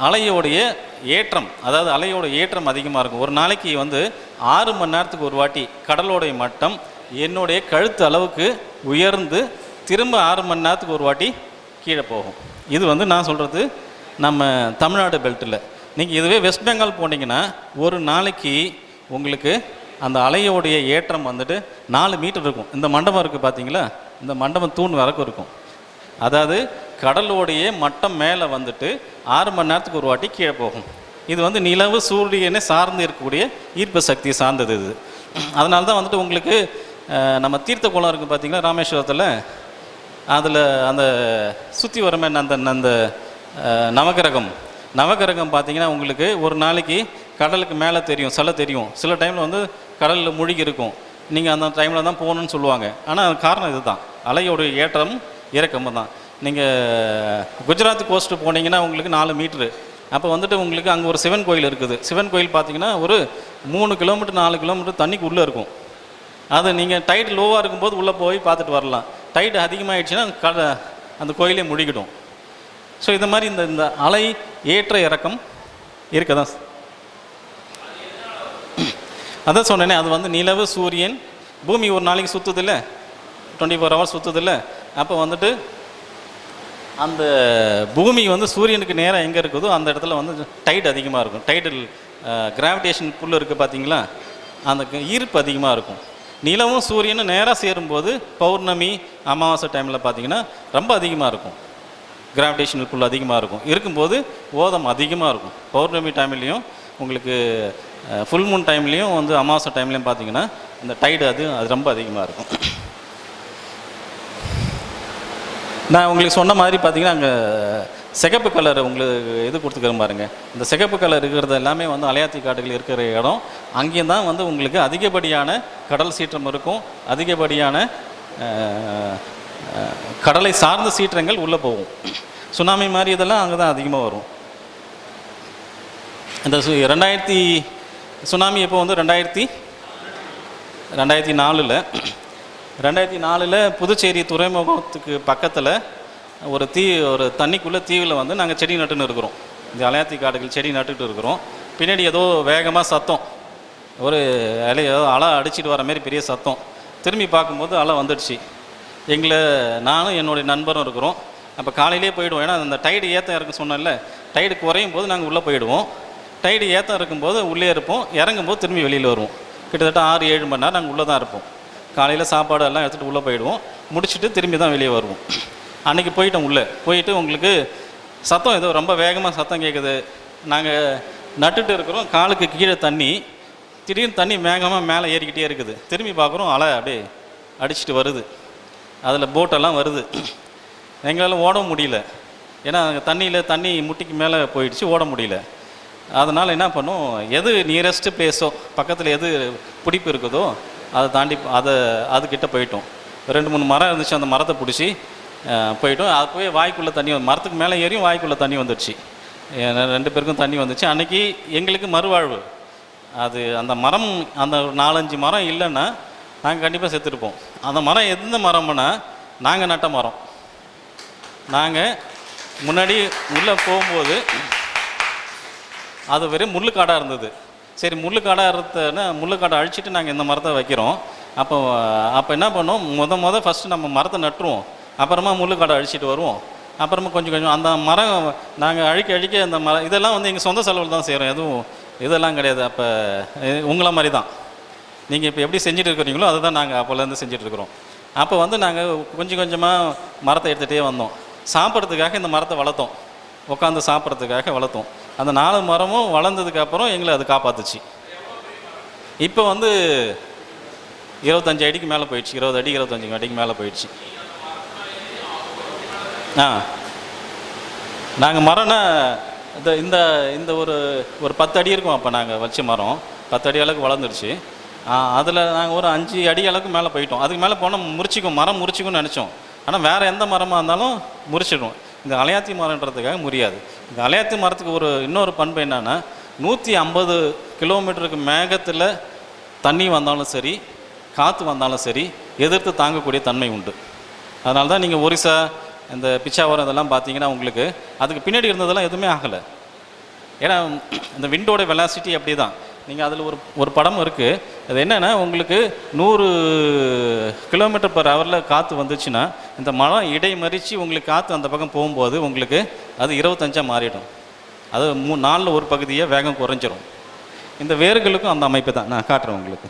அலையோடைய ஏற்றம், அதாவது அலையோட ஏற்றம் அதிகமாக இருக்கும். ஒரு நாளைக்கு 6 மணி நேரத்துக்கு ஒரு வாட்டி கடலோடைய மட்டம் என்னுடைய கழுத்து அளவுக்கு உயர்ந்து திரும்ப 6 மணி நேரத்துக்கு ஒரு வாட்டி கீழே போகும். இது நான் சொல்கிறது நம்ம தமிழ்நாடு பெல்ட்டில். நீங்கள் இதுவே வெஸ்ட் பெங்கால் போனீங்கன்னா ஒரு நாளைக்கு உங்களுக்கு அந்த அலையோடைய ஏற்றம் 4 மீட்டர் இருக்கும். இந்த மண்டபம் இருக்குது பார்த்தீங்களா, இந்த மண்டபம் தூண் வரைக்கும் இருக்கும். அதாவது கடலோடைய மட்டம் மேலே 6 மணி நேரத்துக்கு ஒரு வாட்டி கீழே போகும். இது நிலவு சூரியனை சார்ந்து இருக்கக்கூடிய ஈர்ப்பு சக்தி சார்ந்தது இது. அதனால தான் உங்களுக்கு நம்ம தீர்த்த குளம் இருக்குது பார்த்தீங்களா ராமேஸ்வரத்தில், அதில் அந்த சுற்றி வரமே அந்த நவகிரகம் பார்த்தீங்கன்னா உங்களுக்கு ஒரு நாளைக்கு கடலுக்கு மேலே தெரியும், தெரியும். சில டைமில் கடலில் மூழ்கி இருக்கும். நீங்கள் அந்த டைமில் தான் போகணுன்னு சொல்லுவாங்க. ஆனால் காரணம் இது தான், அலையோடைய ஏற்றம் இறக்கம் தான். நீங்கள் குஜராத் கோஸ்ட்டு போனீங்கன்னா உங்களுக்கு 4 மீட்ரு. அப்போ உங்களுக்கு அங்கே ஒரு சிவன் கோயில் இருக்குது. சிவன் கோயில் பார்த்தீங்கன்னா ஒரு 3 கிலோமீட்டர் 4 கிலோமீட்டர் தண்ணிக்கு உள்ளே இருக்கும். அது நீங்கள் டைட் லோவாக இருக்கும்போது உள்ளே போய் பார்த்துட்டு வரலாம். டைட் அதிகமாகிடுச்சுன்னா அந்த கோயிலே முழுகிடும். ஸோ இந்த மாதிரி இந்த அலை ஏற்ற இறக்கம் இருக்க தான். அதான் சொன்னேனே, அது நிலவு சூரியன் பூமி ஒரு நாளைக்கு சுற்றுதில்ல, 24 ஹவர்ஸ் சுற்றுதில்ல. அப்போ அந்த பூமி சூரியனுக்கு நேராக எங்கே இருக்குதோ அந்த இடத்துல டைட் அதிகமாக இருக்கும். டைடல் கிராவிடேஷன் புல் இருக்குது பார்த்தீங்களா, அந்த ஈர்ப்பு அதிகமாக இருக்கும். நிலவும் சூரியனும் நேராக சேரும்போது பௌர்ணமி அமாவாசை டைமில் பார்த்தீங்கன்னா ரொம்ப அதிகமாக இருக்கும், கிராவிடேஷனல் புல் அதிகமாக இருக்கும்போது ஓதம் அதிகமாக இருக்கும். பௌர்ணமி டைம்லேயும் உங்களுக்கு ஃபுல் மூன் டைம்லேயும் அமாவாசை டைம்லேயும் பார்த்தீங்கன்னா இந்த டைடு அது ரொம்ப அதிகமாக இருக்கும். நான் உங்களுக்கு சொன்ன மாதிரி பார்த்தீங்கன்னா அங்கே சிகப்பு கலர் உங்களுக்கு இது கொடுத்துக்கிறேன் பாருங்கள். இந்த சிகப்பு கலர் இருக்கிறது எல்லாமே அலையாத்தி காடுகள் இருக்கிற இடம். அங்கேயும் தான் உங்களுக்கு அதிகப்படியான கடல் சீற்றம் இருக்கும், அதிகப்படியான கடலை சார்ந்த சீற்றங்கள் உள்ளே போகும். சுனாமி மாதிரி இதெல்லாம் அங்கே தான் அதிகமாக வரும். இந்த 2000 சுனாமி எப்போ 2004 புதுச்சேரி துறைமுகத்துக்கு பக்கத்தில் ஒரு தண்ணிக்குள்ளே தீவில் நாங்கள் செடி நட்டுன்னு இருக்கிறோம். இந்த அலையாத்தி காடுகள் செடி நட்டுட்டு இருக்கிறோம். பின்னாடி ஏதோ வேகமாக சத்தம், ஒரு ஏதோ அலை அடிச்சிட்டு வர மாதிரி பெரிய சத்தம். திரும்பி பார்க்கும்போது அலை வந்துடுச்சு. நானும் என்னுடைய நண்பரும் இருக்கிறோம். அப்போ காலையிலே போயிடுவோம். ஏன்னா அந்த டைடு ஏற்றம் இறக்க சொன்னேன்ல, டைடு குறையும் போது நாங்கள் உள்ளே போயிடுவோம். டைடு ஏற்றம் இருக்கும்போது உள்ளே இருப்போம், இறங்கும்போது திரும்பி வெளியில் வருவோம். கிட்டத்தட்ட 6-7 மணி நேரம் நாங்கள் உள்ளே தான் இருப்போம். காலையில் சாப்பாடு எல்லாம் எடுத்துகிட்டு உள்ளே போயிடுவோம், முடிச்சுட்டு திரும்பி தான் வெளியே வருவோம். அன்றைக்கி போயிட்டோம். உள்ளே போயிட்டு உங்களுக்கு சத்தம் ஏதோ ரொம்ப வேகமாக சத்தம் கேட்குது. நாங்கள் நட்டுட்டு இருக்கிறோம், காலுக்கு கீழே தண்ணி, திடீர்னு தண்ணி வேகமாக மேலே ஏறிக்கிட்டே இருக்குது. திரும்பி பார்க்குறோம், அலை அப்படியே அடிச்சுட்டு வருது, அதில் போட்டெல்லாம் வருது. எங்களால் ஓட முடியல. ஏன்னா தண்ணி முட்டிக்கு மேலே போயிடுச்சு, ஓட முடியல. அதனால் என்ன பண்ணோம், எது நியரஸ்ட்டு பிளேஸோ பக்கத்தில் எது பிடிப்பு இருக்குதோ அதை தாண்டி அதுக்கிட்ட போயிட்டோம். 2-3 மரம் இருந்துச்சு, அந்த மரத்தை பிடிச்சி போயிட்டோம். அப்போவே வாய்க்குள்ளே தண்ணி மரத்துக்கு மேலே ஏறியும் வாய்க்குள்ளே தண்ணி வந்துடுச்சு. 2 பேருக்கும் தண்ணி வந்துச்சு. அன்றைக்கி எங்களுக்கு மறுவாழ்வு. அது அந்த மரம், அந்த 4-5 மரம் இல்லைன்னா நாங்கள் கண்டிப்பாக செத்துருப்போம். அந்த மரம் எந்த மரம்னா நாங்கள் நட்ட மரம். நாங்கள் முன்னாடி உள்ளே போகும்போது அது வெறும் முள்ளுக்காடாக இருந்தது. சரி, முள்ளுக்காடாக இருந்ததுன்னா முள்ளுக்காடை அழிச்சிட்டு நாங்கள் இந்த மரத்தை வைக்கிறோம். அப்போ என்ன பண்ணோம், ஃபஸ்ட்டு நம்ம மரத்தை நட்டுருவோம், அப்புறமா முள்ளுக்காடை அழிச்சிட்டு வருவோம். அப்புறமா கொஞ்சம் அந்த மரம் நாங்கள் அழிக்க அந்த மரம் இதெல்லாம் வந்து எங்கள் சொந்த செலவில் தான் செய்கிறோம். எதுவும் இதெல்லாம் கிடையாது. அப்போ உங்களை மாதிரி தான் நீங்கள் இப்போ எப்படி செஞ்சுட்டு இருக்கிறீங்களோ அதை தான் நாங்கள் அப்போலேருந்து செஞ்சிட்ருக்குறோம். அப்போ வந்து நாங்கள் கொஞ்சமாக மரத்தை எடுத்துகிட்டே வந்தோம். சாப்பிட்றதுக்காக இந்த மரத்தை வளர்த்தோம், உட்காந்து சாப்பிட்றதுக்காக வளர்த்தோம். அந்த 4 மரமும் வளர்ந்ததுக்கப்புறம் எங்களை அது காப்பாற்றுச்சு. இப்போ வந்து 25 அடிக்கு மேலே போயிடுச்சு. 20 அடி 25 அடிக்கு மேலே போயிடுச்சு. நாங்கள் மரம்னா இந்த இந்த ஒரு 10 அடி இருக்கும். அப்போ நாங்கள் வச்ச மரம் 10 அடி அளவுக்கு வளர்ந்துருச்சு. அதில் நாங்கள் ஒரு 5 அடி அளவுக்கு மேலே போயிட்டோம். அதுக்கு மேலே போனால் மரம் முறிச்சிக்கும்னு நினச்சோம். ஆனால் வேறு எந்த மரமாக இருந்தாலும் முறிச்சிடும். இந்த அலையாத்தி மரன்றதுக்காக முடியாது. இந்த அலையாத்தி மரத்துக்கு இன்னொரு பண்பு என்னென்னா, 150 கிலோமீட்டருக்கு மேகத்தில் தண்ணி வந்தாலும் சரி, காற்று வந்தாலும் சரி, எதிர்த்து தாங்கக்கூடிய தன்மை உண்டு. அதனால தான் நீங்கள் ஒரிசா, இந்த பிச்சாவரம் இதெல்லாம் பார்த்தீங்கன்னா உங்களுக்கு அதுக்கு பின்னாடி இருந்ததெல்லாம் எதுவுமே ஆகலை. ஏன்னா இந்த விண்டோட வெலாசிட்டி அப்படி தான். நீங்கள் அதில் ஒரு படம் இருக்குது. அது என்னென்னா, உங்களுக்கு 100 km/h காற்று வந்துச்சுன்னா இந்த மரம் இடைமறித்து உங்களுக்கு காற்று அந்த பக்கம் போகும்போது உங்களுக்கு அது 25 மாறிடும். அது 3 நாளில் ஒரு பகுதியை வேகம் குறைஞ்சிரும். இந்த வேர்களுக்கும் அந்த அமைப்பு தான். நான் காட்டுறேன் உங்களுக்கு.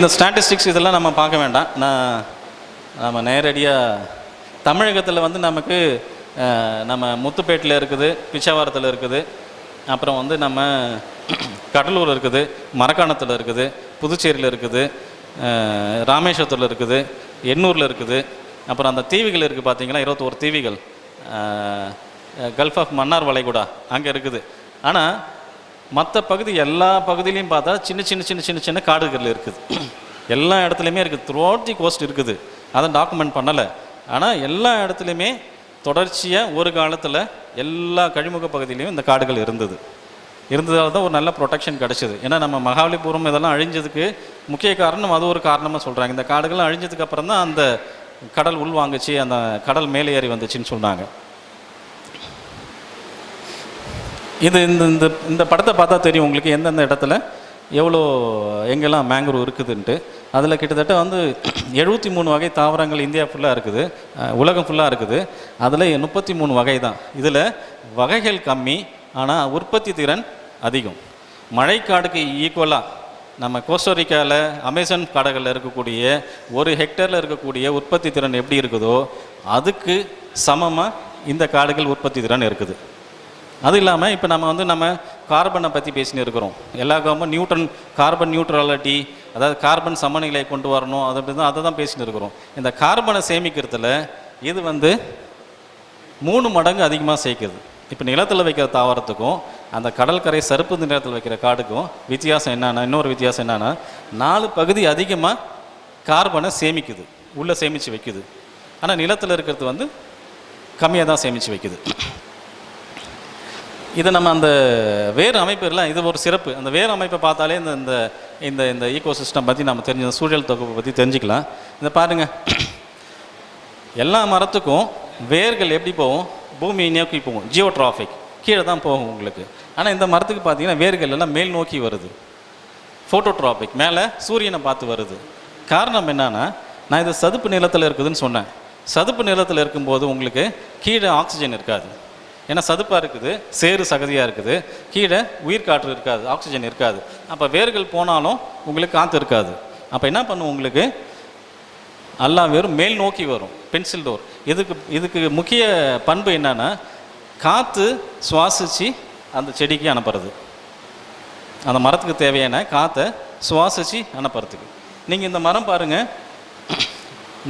இந்த ஸ்டாட்டிஸ்டிக்ஸ் இதெல்லாம் நம்ம பார்க்க வேண்டாம். நம்ம நேரடியாக தமிழகத்தில் வந்து நமக்கு நம்ம முத்துப்பேட்டில் இருக்குது, பிச்சாவரத்தில் இருக்குது, அப்புறம் வந்து நம்ம கடலூர் இருக்குது, மரக்காணத்தில் இருக்குது, புதுச்சேரியில் இருக்குது, ராமேஸ்வரத்தில் இருக்குது, எண்ணூரில் இருக்குது, அப்புறம் அந்த தீவுகள் இருக்குது பார்த்தீங்களா, 21 தீவுகள், கல்ஃப் ஆஃப் மன்னார் வளைகுடா அங்கே இருக்குது. ஆனால் மற்ற பகுதி எல்லா பகுதியிலையும் பார்த்தா சின்ன காடுகள் இருக்குது. எல்லா இடத்துலையுமே இருக்குது. த்ரூ அவுட் தி கோஸ்ட் இருக்குது. அதை டாக்குமெண்ட் பண்ணலை. ஆனால் எல்லா இடத்துலையுமே தொடர்ச்சியாக ஒரு காலத்தில் எல்லா கழிமுக பகுதியிலையும் இந்த காடுகள் இருந்ததால் தான் ஒரு நல்ல ப்ரொடெக்ஷன் கிடச்சிது. ஏன்னா நம்ம மகாபலிபுரம் இதெல்லாம் அழிஞ்சதுக்கு முக்கிய காரணம் அது ஒரு காரணமாக சொல்கிறாங்க. இந்த காடுகள் அழிஞ்சதுக்கு அப்புறம் தான் அந்த கடல் உள்வாங்குச்சு, அந்த கடல் மேலே ஏறி வந்துச்சுன்னு சொன்னாங்க. இந்த படத்தை பார்த்தா தெரியும் உங்களுக்கு எந்தெந்த இடத்துல எங்கெல்லாம் மேங்க்ரோவ் இருக்குதுன்ட்டு. அதில் கிட்டத்தட்ட வந்து 73 வகை தாவரங்கள் இந்தியா ஃபுல்லாக இருக்குது, உலகம் ஃபுல்லாக இருக்குது. அதில் 33 வகை தான். இதில் வகைகள் கம்மி, ஆனால் உற்பத்தி திறன் அதிகம். மழைக்காடுக்கு ஈக்குவலாக நம்ம கோஸ்டோரிக்காவில் அமேசான் காடுகளில் இருக்கக்கூடிய 1 ஹெக்டரில் இருக்கக்கூடிய உற்பத்தி திறன் எப்படி இருக்குதோ அதுக்கு சமமாக இந்த காடுகள் உற்பத்தி திறன் இருக்குது. அது இல்லாமல் இப்போ நம்ம கார்பனை பற்றி பேசின்னு இருக்கிறோம். எல்லா கவர்மெண்ட் கார்பன் நியூட்ரலிட்டி, அதாவது கார்பன் சமநிலை கொண்டு வரணும், அதை தான் பேசின்னு இருக்கிறோம். இந்த கார்பனை சேமிக்கிறதுல இது வந்து 3 மடங்கு அதிகமாக சேர்க்குது. இப்போ நிலத்தில் வைக்கிற தாவரத்துக்கும் அந்த கடற்கரை சருப்பு நிலத்தில் வைக்கிற காடுக்கும் வித்தியாசம் என்னன்னா, இன்னொரு வித்தியாசம் என்னென்னா, 4 பகுதி அதிகமாக கார்பனை சேமிக்குது, உள்ளே சேமித்து வைக்குது. ஆனால் நிலத்தில் இருக்கிறது வந்து கம்மியாக தான் சேமித்து வைக்குது. இதை நம்ம அந்த வேறு அமைப்புலாம் இது ஒரு சிறப்பு. அந்த வேறு அமைப்பை பார்த்தாலே இந்த இந்த இந்த ஈகோசிஸ்டம் பற்றி நம்ம தெரிஞ்ச சூழல் தொகுப்பை பற்றி தெரிஞ்சுக்கலாம். இந்த பாருங்கள், எல்லா மரத்துக்கும் வேர்கள் எப்படி போகும், பூமியை நோக்கி போகும், ஜியோட்ராஃபிக் கீழே தான் போகும் உங்களுக்கு. ஆனால் இந்த மரத்துக்கு பார்த்தீங்கன்னா வேர்கள் எல்லாம் மேல் நோக்கி வருது, ஃபோட்டோட்ராபிக் மேலே சூரியனை பார்த்து வருது. காரணம் என்னன்னா, நான் இது சதுப்பு நிலத்தில் இருக்குதுன்னு சொன்னேன். சதுப்பு நிலத்தில் இருக்கும்போது உங்களுக்கு கீழே ஆக்சிஜன் இருக்காது. ஏன்னா சதுப்பாக இருக்குது, சேறு சகதியாக இருக்குது, கீழே உயிர் காற்று இருக்காது, ஆக்சிஜன் இருக்காது. அப்போ வேர்கள் போனாலும் உங்களுக்கு காற்று இருக்காது. அப்போ என்ன பண்ணும், உங்களுக்கு எல்லா வேரும் மேல் நோக்கி வரும், பென்சில் டோர். இதுக்கு முக்கிய பண்பு என்னன்னா, காற்று சுவாசித்து அந்த செடிக்கு அனுப்புறது. அந்த மரத்துக்கு தேவையான காற்றை சுவாசித்து அனுப்புறதுக்கு. நீங்கள் இந்த மரம் பாருங்கள்,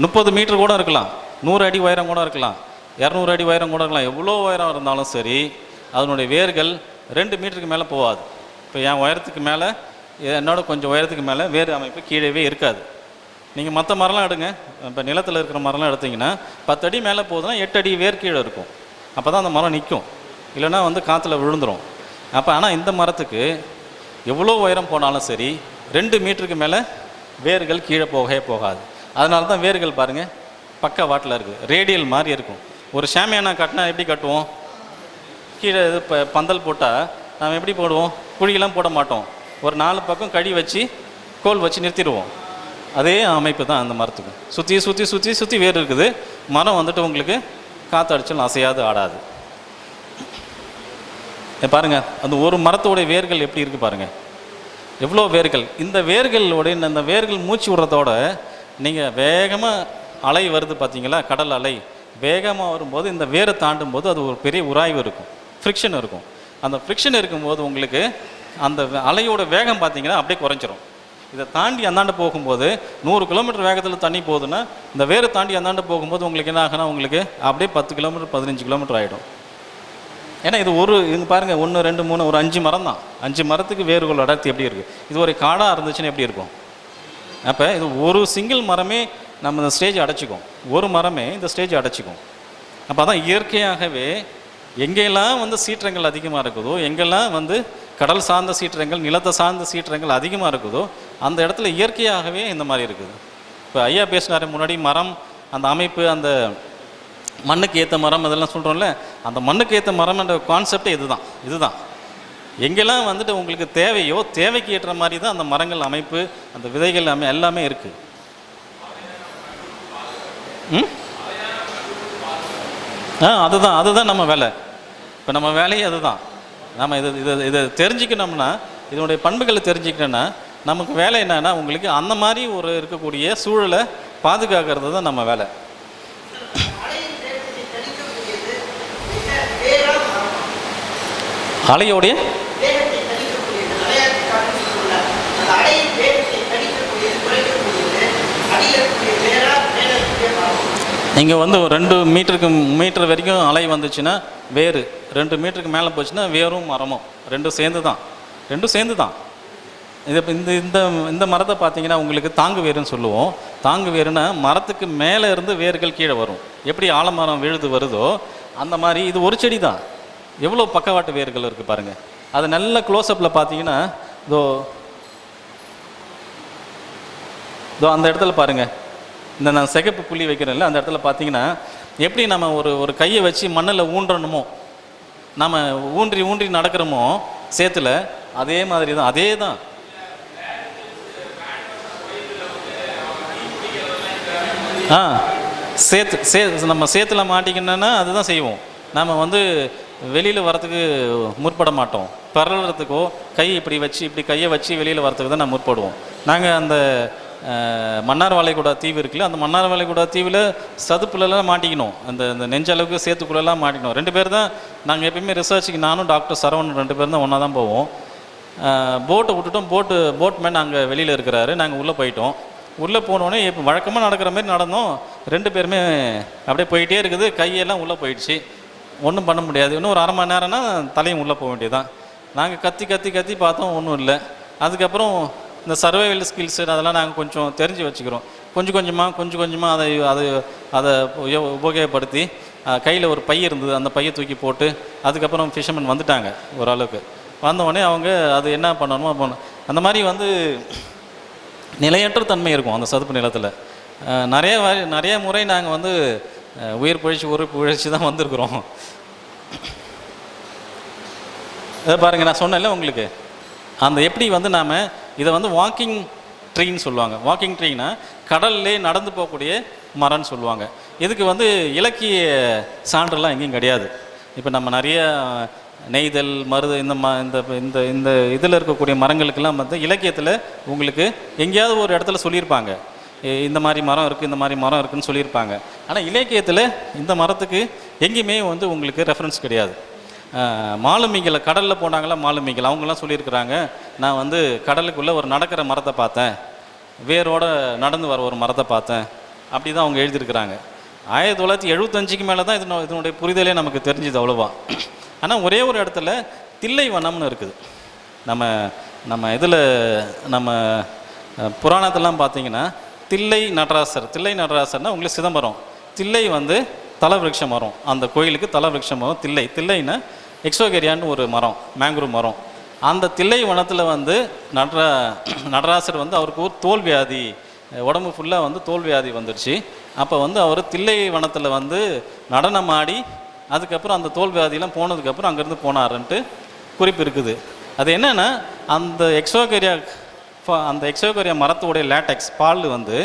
30 மீட்டர் கூட இருக்கலாம், 100 அடி உயரம் கூட இருக்கலாம், 200 அடி உயரம் கூட இருக்கலாம். எவ்வளோ உயரம் இருந்தாலும் சரி, அதனுடைய வேர்கள் 2 மீட்டருக்கு மேலே போகாது. இப்போ என் உயரத்துக்கு மேலே, என்னோட கொஞ்சம் உயரத்துக்கு மேலே வேறு அமைப்பு கீழே இருக்காது. நீங்கள் மற்ற மரம்லாம் எடுங்க, இப்போ நிலத்தில் இருக்கிற மரம்லாம் எடுத்திங்கன்னா 10 அடி மேலே போகுதுன்னா 8 அடி வேர் கீழே இருக்கும். அப்போ தான் அந்த மரம் நிற்கும், இல்லைன்னா காற்றுல விழுந்துடும். அப்போ ஆனால் இந்த மரத்துக்கு எவ்வளோ உயரம் போனாலும் சரி 2 மீட்டருக்கு மேலே வேர்கள் கீழே போகவே போகாது. அதனால தான் வேர்கள் பாருங்கள் பக்க வாட்டில் இருக்குது, ரேடியல் மாதிரி இருக்கும். ஒரு ஷாமியானா கட்டினா எப்படி கட்டுவோம்? கீழே இது இப்போ பந்தல் போட்டால் நம்ம எப்படி போடுவோம்? குழியெல்லாம் போட மாட்டோம், ஒரு 4 பக்கம் கழி வச்சு கோல் வச்சு நிறுத்திடுவோம். அதே அமைப்பு தான் அந்த மரத்துக்கு. சுற்றி சுற்றி சுற்றி சுற்றி வேர் இருக்குது. மரம் உங்களுக்கு காற்று அடிச்சாலும் அசையாது, ஆடாது. பாருங்கள், அந்த ஒரு மரத்தோடைய வேர்கள் எப்படி இருக்குது பாருங்கள், எவ்வளோ வேர்கள். இந்த வேர்களுடைய இந்த வேர்கள் மூச்சு விடுறதோட நீங்கள் வேகமாக அலை வருது பார்த்தீங்களா, கடல் அலை வேகமாக வரும்போது இந்த வேரை தாண்டும் போது அது ஒரு பெரிய உராய்வு இருக்கும், ஃப்ரிக்ஷன் இருக்கும். அந்த ஃப்ரிக்ஷன் இருக்கும்போது உங்களுக்கு அந்த அலையோட வேகம் பார்த்தீங்கன்னா அப்படியே குறைஞ்சிரும். இதை தாண்டி அந்தாண்ட போகும்போது 100 கிலோமீட்டர் வேகத்தில் தண்ணி போகுதுன்னா இந்த வேரை தாண்டி அந்தாண்ட போகும்போது உங்களுக்கு என்ன ஆகுனா உங்களுக்கு அப்படியே 10 கிலோமீட்டர் 15 கிலோமீட்டர் ஆகிடும். ஏன்னா இது இங்கே பாருங்கள், 1 2 3 ஒரு 5 மரம் தான். 5 மரத்துக்கு வேர்கள் அடர்த்தி எப்படி இருக்குது? இது ஒரு காடாக இருந்துச்சுன்னா எப்படி இருக்கும்? அப்போ இது ஒரு சிங்கிள் மரமே நம்ம இந்த ஸ்டேஜ் அடைச்சிக்கும், ஒரு மரமே இந்த ஸ்டேஜ் அடைச்சிக்கும். அப்போ தான் இயற்கையாகவே எங்கெல்லாம் சீற்றங்கள் அதிகமாக இருக்குதோ, எங்கெல்லாம் கடல் சார்ந்த சீற்றங்கள், நிலத்தை சார்ந்த சீற்றங்கள் அதிகமாக இருக்குதோ அந்த இடத்துல இயற்கையாகவே இந்த மாதிரி இருக்குது. இப்போ ஐயா பேசினார் முன்னாடி, மரம் அந்த அமைப்பு, அந்த மண்ணுக்கு ஏற்ற மரம் அதெல்லாம் சொல்கிறோம்ல, அந்த மண்ணுக்கு ஏற்ற மரம்ன்ற கான்செப்டே இதுதான். எங்கெல்லாம் உங்களுக்கு தேவையோ தேவைக்கு ஏற்ற மாதிரி தான் அந்த மரங்கள் அமைப்பு, அந்த விதைகள் எல்லாமே இருக்குது. அதுதான் நம்ம வேலை. இப்போ நம்ம வேலையே அதுதான். நம்ம இதை தெரிஞ்சுக்கணும்னா, இதனுடைய பண்புகளை தெரிஞ்சுக்கணும்னா நமக்கு வேலை என்னன்னா உங்களுக்கு அந்த மாதிரி ஒரு இருக்கக்கூடிய சூழலை பாதுகாக்கிறது தான் நம்ம வேலை. அலையோடைய நீங்கள் ஒரு 2 மீட்டர் வரைக்கும் அலை வந்துச்சுன்னா வேறு, 2 மீட்டருக்கு மேலே போச்சுன்னா வேரும் மரமும் ரெண்டும் சேர்ந்து தான். இது இந்த மரத்தை பார்த்தீங்கன்னா உங்களுக்கு தாங்கு வேருன்னு சொல்லுவோம். தாங்கு வேருன்னா மரத்துக்கு மேலே இருந்து வேர்கள் கீழே வரும். எப்படி ஆலமரம் விழுது வருதோ அந்த மாதிரி இது ஒரு செடி தான். எவ்வளோ பக்கவாட்டு வேர்கள் இருக்குது பாருங்கள். அது நல்ல க்ளோஸ்அப்பில் பார்த்தீங்கன்னா இதோ அந்த இடத்துல பாருங்கள், இந்த நான் சிகப்பு புள்ளி வைக்கிறேன்ல அந்த இடத்துல பார்த்தீங்கன்னா எப்படி நம்ம ஒரு கையை வச்சு மண்ணில் ஊன்றணுமோ, நம்ம ஊன்றி நடக்கிறோமோ சேத்துல, அதே மாதிரி தான். அதே தான் நம்ம சேத்துல மாட்டிக்கணுன்னா அதுதான் செய்வோம். நம்ம வெளியில் வரத்துக்கு முற்பட மாட்டோம். பரறதுக்கோ இப்படி கையை வச்சு வெளியில் வரத்துக்கு தான் நம்ம முற்படுவோம். நாங்கள் அந்த மன்னார் வளைகுடா தீவு இருக்குல்ல, அந்த மன்னார் வளைகுடா தீவில் சதுப்புலலாம் மாட்டிக்கணும். அந்த நெஞ்சளவுக்கு சேத்துக்குள்ளெல்லாம் மாட்டிக்கணும். 2 பேர் தான் நாங்கள் எப்பயுமே ரிசர்ச்சுக்கு, நானும் டாக்டர் சரவணன் 2 பேர் தான் ஒன்றா தான் போவோம். போட்டை விட்டுட்டோம், போட்மேன் அங்கே வெளியில் இருக்கிறாரு, நாங்கள் உள்ளே போயிட்டோம். உள்ளே போனோடனே இப்போ வழக்கமாக நடக்கிற மாதிரி நடந்தோம். 2 பேருமே அப்படியே போயிட்டே இருக்குது, கையெல்லாம் உள்ளே போயிடுச்சு, ஒன்றும் பண்ண முடியாது. இன்னும் ஒரு 1/2 மணி நேரம்னா தலையும் உள்ளே போக வேண்டியதுதான். நாங்கள் கத்தி பார்த்தோம், ஒன்றும் இல்லை. அதுக்கப்புறம் இந்த சர்வைவல் ஸ்கில்ஸு அதெல்லாம் நாங்கள் கொஞ்சம் தெரிஞ்சு வச்சுக்கிறோம். கொஞ்சம் கொஞ்சமாக அதை உபயோகப்படுத்தி கையில் ஒரு பை இருந்தது, அந்த பையை தூக்கி போட்டு அதுக்கப்புறம் ஃபிஷர்மேன் வந்துட்டாங்க. ஓரளவுக்கு வந்தவுடனே அவங்க அது என்ன பண்ணணுமோ பண்ணணும். அந்த மாதிரி நிலையற்ற தன்மை இருக்கும் அந்த சதுப்பு நிலத்தில். நிறைய முறை நாங்கள் உயிர் பிழைச்சி தான் வந்திருக்கிறோம். இதை பாருங்கள், நான் சொன்னேன்ல உங்களுக்கு, அந்த எப்படி நாம் இதை வாக்கிங் ட்ரீன்னு சொல்லுவாங்க. வாக்கிங் ட்ரீனா கடல்லே நடந்து போகக்கூடிய மரம்னு சொல்லுவாங்க. இதுக்கு இலக்கிய சான்றெல்லாம் எங்கேயும் கிடையாது. இப்போ நம்ம நிறைய நெய்தல் மருது இந்த இந்த இதில் இருக்கக்கூடிய மரங்களுக்கெல்லாம் இலக்கியத்தில் உங்களுக்கு எங்கேயாவது ஒரு இடத்துல சொல்லியிருப்பாங்க, இந்த மாதிரி மரம் இருக்குது, இந்த மாதிரி மரம் இருக்குதுன்னு சொல்லியிருப்பாங்க. ஆனால் இலக்கியத்தில் இந்த மரத்துக்கு எங்கேயுமே உங்களுக்கு ரெஃபரன்ஸ் கிடையாது. மாலுமிகளை கடலில் போனாங்களா மாலுமிகள் அவங்களாம் சொல்லியிருக்கிறாங்க, நான் வந்து கடலுக்குள்ளே ஒரு நடக்கிற மரத்தை பார்த்தேன், வேரோட நடந்து வர ஒரு மரத்தை பார்த்தேன், அப்படி தான் அவங்க எழுதியிருக்கிறாங்க. 1975க்கு மேலே தான் இதனுடைய புரிதலே நமக்கு தெரிஞ்சுது அவ்வளோவா. ஆனால் ஒரே ஒரு இடத்துல தில்லைவனம்னு இருக்குது. நம்ம இதில் நம்ம புராணத்தெல்லாம் பார்த்தீங்கன்னா தில்லை நடராசர்னால் உங்களுக்கு சிதம்பரம், தில்லை வந்து தலவிருட்சம் மரம், அந்த கோயிலுக்கு தலவிருட்சம் மரம் தில்லைன்னா எக்ஸோகேரியான்னு ஒரு மரம், மேங்க்ரூவ் மரம். அந்த தில்லை வனத்தில் வந்து நடராசர் வந்து அவருக்கு ஒரு தோல் வியாதி, உடம்பு ஃபுல்லாக வந்து தோல் வியாதி வந்துடுச்சு. அப்போ வந்து அவர் தில்லை வனத்தில் வந்து நடனம் ஆடி அதுக்கப்புறம் அந்த தோல் வியாதியெல்லாம் போனதுக்கப்புறம் அங்கேருந்து போனாருன்ட்டு குறிப்பு இருக்குது. அது என்னென்னா அந்த எக்ஸோகேரியா மரத்தோடைய லேட்டெக்ஸ் பால் வந்து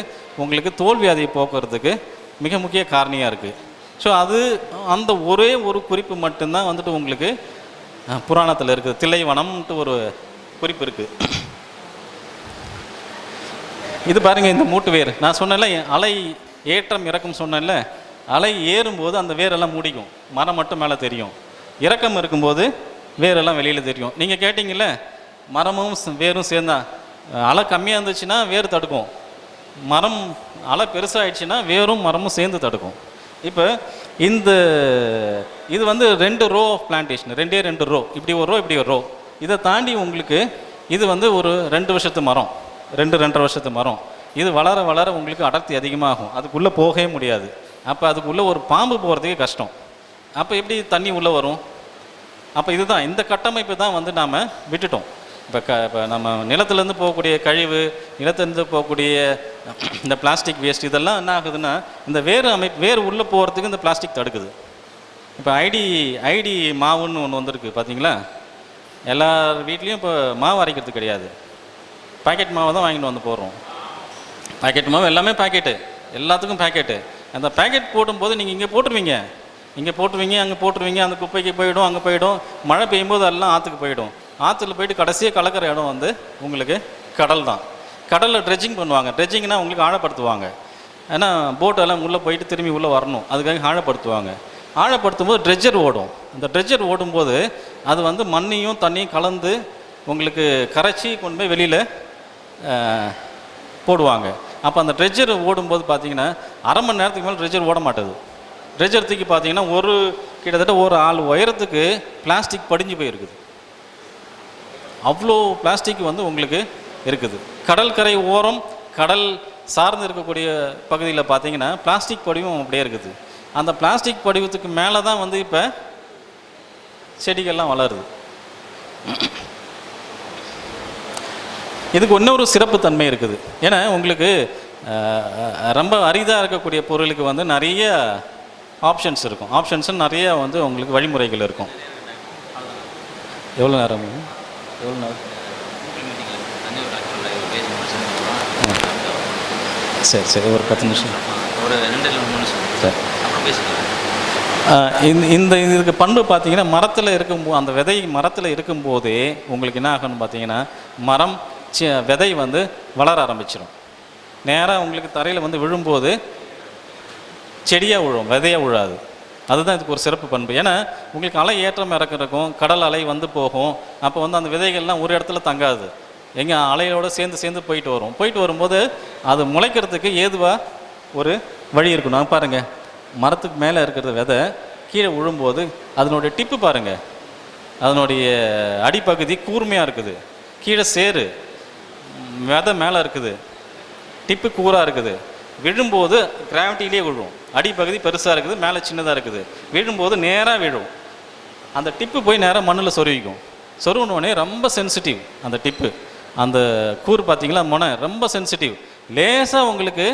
உங்களுக்கு தோல் வியாதியை போக்குறதுக்கு மிக முக்கிய காரணியாக இருக்குது. ஸோ அந்த ஒரே ஒரு குறிப்பு மட்டும்தான் வந்துட்டு உங்களுக்கு புராணத்தில் இருக்குது. தில்லைவனம்ன்ட்டு ஒரு குறிப்பு இருக்குது. இது பாருங்கள், இந்த மூட்டு வேர் நான் சொன்னேன்ல, அலை ஏற்றம் இறக்கம் சொன்னேன்ல, அலை ஏறும்போது அந்த வேரெல்லாம் மூடிக்கும், மரம் மட்டும் மேலே தெரியும். இறக்கம் இருக்கும்போது வேரெல்லாம் வெளியில் தெரியும். நீங்கள் கேட்டிங்கல்ல, மரமும் வேரும் சேர்ந்தா அலை கம்மியாக இருந்துச்சுன்னா வேர் தடுக்கும், மரம் அலை பெருசாகிடுச்சுன்னா வேரும் மரமும் சேர்ந்து தடுக்கும். இப்போ இது வந்து 2 ரோ ஆஃப் பிளான்டேஷன், 2 ரோ, இப்படி ஒரு ரோ இப்படி ஒரு ரோ. இதை தாண்டி உங்களுக்கு இது வந்து ஒரு 2 வருஷத்து மரம், 2-2.5 வருஷத்து மரம். இது வளர வளர உங்களுக்கு அடர்த்தி அதிகமாகும், அதுக்குள்ளே போகவே முடியாது. அப்போ அதுக்குள்ளே ஒரு பாம்பு போகிறதுக்கே கஷ்டம். அப்போ எப்படி தண்ணி உள்ளே வரும்? அப்போ இதுதான், இந்த கட்டமைப்பு தான் வந்து நாம் விட்டுட்டோம். இப்போ நம்ம நிலத்துலேருந்து போகக்கூடிய கழிவு, நிலத்துலேருந்து போகக்கூடிய இந்த பிளாஸ்டிக் வேஸ்ட், இதெல்லாம் என்ன ஆகுதுன்னா இந்த வேர் உள்ளே போகிறதுக்கு இந்த பிளாஸ்டிக் தடுக்குது. இப்போ ஐடி மாவுன்னு ஒன்று வந்திருக்கு பார்த்தீங்களா? எல்லார் வீட்லேயும் இப்போ மாவு அரைக்கிறது கிடையாது, பாக்கெட் மாவை தான் வாங்கிட்டு வந்து போடுறோம். பாக்கெட் மாவு எல்லாமே பாக்கெட்டு, எல்லாத்துக்கும் பாக்கெட்டு. அந்த பாக்கெட் போடும்போது நீங்கள் இங்கே போட்டுருவீங்க, அங்கே போட்டுருவீங்க, அந்த குப்பைக்கு போயிடும், அங்கே போயிடும். மழை பெய்யும்போது எல்லாம் ஆற்றுக்கு போயிடும். ஆற்றுல போயிட்டு கடைசியாக கலக்கிற இடம் வந்து உங்களுக்கு கடல் தான். கடலில் ட்ரெஜிங் பண்ணுவாங்க. ட்ரெஜிங்னா உங்களுக்கு ஆழப்படுத்துவாங்க. ஏன்னா போட்டெல்லாம் உள்ளே போயிட்டு திரும்பி உள்ளே வரணும், அதுக்காக ஆழப்படுத்துவாங்க. ஆழப்படுத்தும் போது ட்ரெஜர் ஓடும். அந்த ட்ரெஜர் ஓடும்போது அது வந்து மண்ணையும் தண்ணியும் கலந்து உங்களுக்கு கரைச்சி கொண்டு போய் வெளியில் போடுவாங்க. அப்போ அந்த ட்ரெஜர் ஓடும்போது பார்த்தீங்கன்னா 1/2 மணி நேரத்துக்கு மேலே ட்ரெஜர் ஓட மாட்டேது. ட்ரெஜர் தூக்கி பார்த்தீங்கன்னா கிட்டத்தட்ட ஒரு ஆள் உயரத்துக்கு பிளாஸ்டிக் படிஞ்சு போயிருக்குது. அவ்வளோ பிளாஸ்டிக் வந்து உங்களுக்கு இருக்குது. கடற்கரை ஓரம், கடல் சார்ந்து இருக்கக்கூடிய பகுதியில் பார்த்தீங்கன்னா பிளாஸ்டிக் படிவம் அப்படியே இருக்குது. அந்த பிளாஸ்டிக் படிவத்துக்கு மேலே தான் வந்து இப்போ செடிகள்லாம் வளருது. இதுக்கு இன்னொரு சிறப்பு தன்மை இருக்குது. ஏன்னா உங்களுக்கு ரொம்ப அரிதாக இருக்கக்கூடிய பொருளுக்கு வந்து நிறைய ஆப்ஷன்ஸ் இருக்கும். நிறைய வந்து உங்களுக்கு வழிமுறைகள் இருக்கும். எவ்வளோ நேரம்? சரி, ஒரு 10 நிமிஷம், ஒரு 2-3 நிமிஷம். சரி, இதுக்கு பண்பு பார்த்தீங்கன்னா மரத்தில் இருக்கும்போது, அந்த விதை மரத்தில் இருக்கும்போதே உங்களுக்கு என்ன ஆகணும்னு பார்த்தீங்கன்னா மரம் விதை வந்து வளர ஆரம்பிச்சிடும். நேராக உங்களுக்கு தரையில் வந்து விழும்போது செடியாக விழும், விதையாக விழாது. அதுதான் இதுக்கு ஒரு சிறப்பு பண்பு. ஏன்னா உங்களுக்கு அலை ஏற்றம் இறக்கம், கடல் அலை வந்து போகும். அப்போ வந்து அந்த விதைகள்லாம் ஒரு இடத்துல தங்காது, எங்கள் அலையோடு சேர்ந்து போயிட்டு வரும்போது அது முளைக்கிறதுக்கு ஏதுவாக ஒரு வழி இருக்கணும். பாருங்கள், மரத்துக்கு மேலே இருக்கிற விதை கீழே விழும்போது அதனுடைய டிப்பு பாருங்கள், அதனுடைய அடிப்பகுதி கூர்மையாக இருக்குது, கீழே சேரு, விதை மேலே இருக்குது, டிப்பு கூராக இருக்குது. விழும்போது கிராவிட்டியிலே விழும், அடிப்பகுதி பெருசாக இருக்குது, மேலே சின்னதாக இருக்குது. விழும்போது நேராக விழும். அந்த டிப்பு போய் நேராக மண்ணில் சொருவிக்கும். சொருவினோடனே ரொம்ப சென்சிட்டிவ் அந்த டிப்பு, அந்த கூறு பார்த்தீங்களா, முனை ரொம்ப சென்சிட்டிவ். லேசாக உங்களுக்கு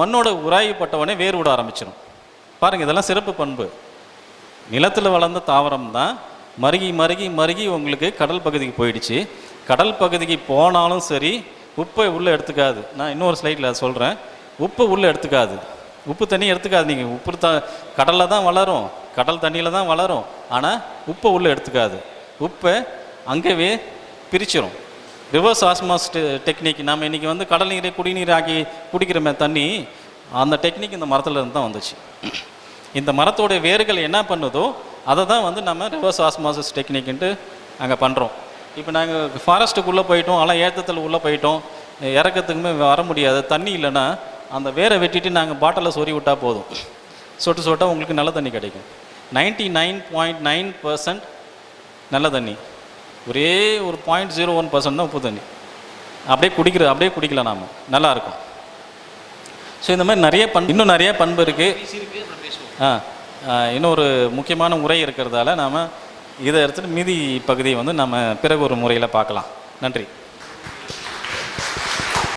மண்ணோட உராய்ப்பட்டவொடனே வேர் விட ஆரம்பிச்சிடும். பாருங்கள், இதெல்லாம் சிறப்பு பண்பு. நிலத்தில் வளர்ந்த தாவரம் தான் மருகி உங்களுக்கு கடல் பகுதிக்கு போயிடுச்சு. கடல் பகுதிக்கு போனாலும் சரி உப்பை உள்ளே எடுத்துக்காது. நான் இன்னொரு ஸ்லைடில் அதை சொல்கிறேன். உப்பு உள்ளே எடுத்துக்காது, உப்பு தண்ணி எடுத்துக்காது. நீங்கள் உப்பு கடலில் தான் வளரும், கடல் தண்ணியில் தான் வளரும். ஆனால் உப்பை உள்ளே எடுத்துக்காது, உப்பை அங்கேயே பிரிச்சிடும். Reverse ஆஸ்மாஸ் technique. நம்ம இன்றைக்கி வந்து கடல் நீரை குடிநீர் ஆக்கி குடிக்கிறோமே தண்ணி, அந்த டெக்னிக் இந்த மரத்தில் இருந்து தான் வந்துச்சு. இந்த மரத்தோடைய வேர்கள் என்ன பண்ணுதோ அதை தான் வந்து நம்ம ரிவர்ஸ் ஆஸ்மாசிஸ் டெக்னிக்ன்ட்டு அங்கே பண்ணுறோம். இப்போ நாங்கள் ஃபாரஸ்ட்டுக்குள்ளே போயிட்டோம், எல்லாம் ஏற்றத்தில் உள்ளே போயிட்டோம், இறக்கத்துக்குமே வர முடியாது, தண்ணி இல்லைன்னா அந்த வேரை வெட்டிட்டு நாங்கள் பாட்டிலில் சொறி விட்டால் போதும், சொட்டு சொட்டால் உங்களுக்கு நல்ல தண்ணி கிடைக்கும். 99.9% நல்ல தண்ணி, ஒரே ஒரு 0.01% தான் உப்பு தண்ணி. அப்படியே குடிக்கலாம் நாம், நல்லாயிருக்கும். ஸோ இந்த மாதிரி நிறைய இன்னும் நிறைய பண்பு இருக்குது. இன்னொரு முக்கியமான முறை இருக்கிறதால நாம் இதை எடுத்துகிட்டு மீதி பகுதியை வந்து நம்ம பிறகு ஒரு முறையில் பார்க்கலாம். நன்றி.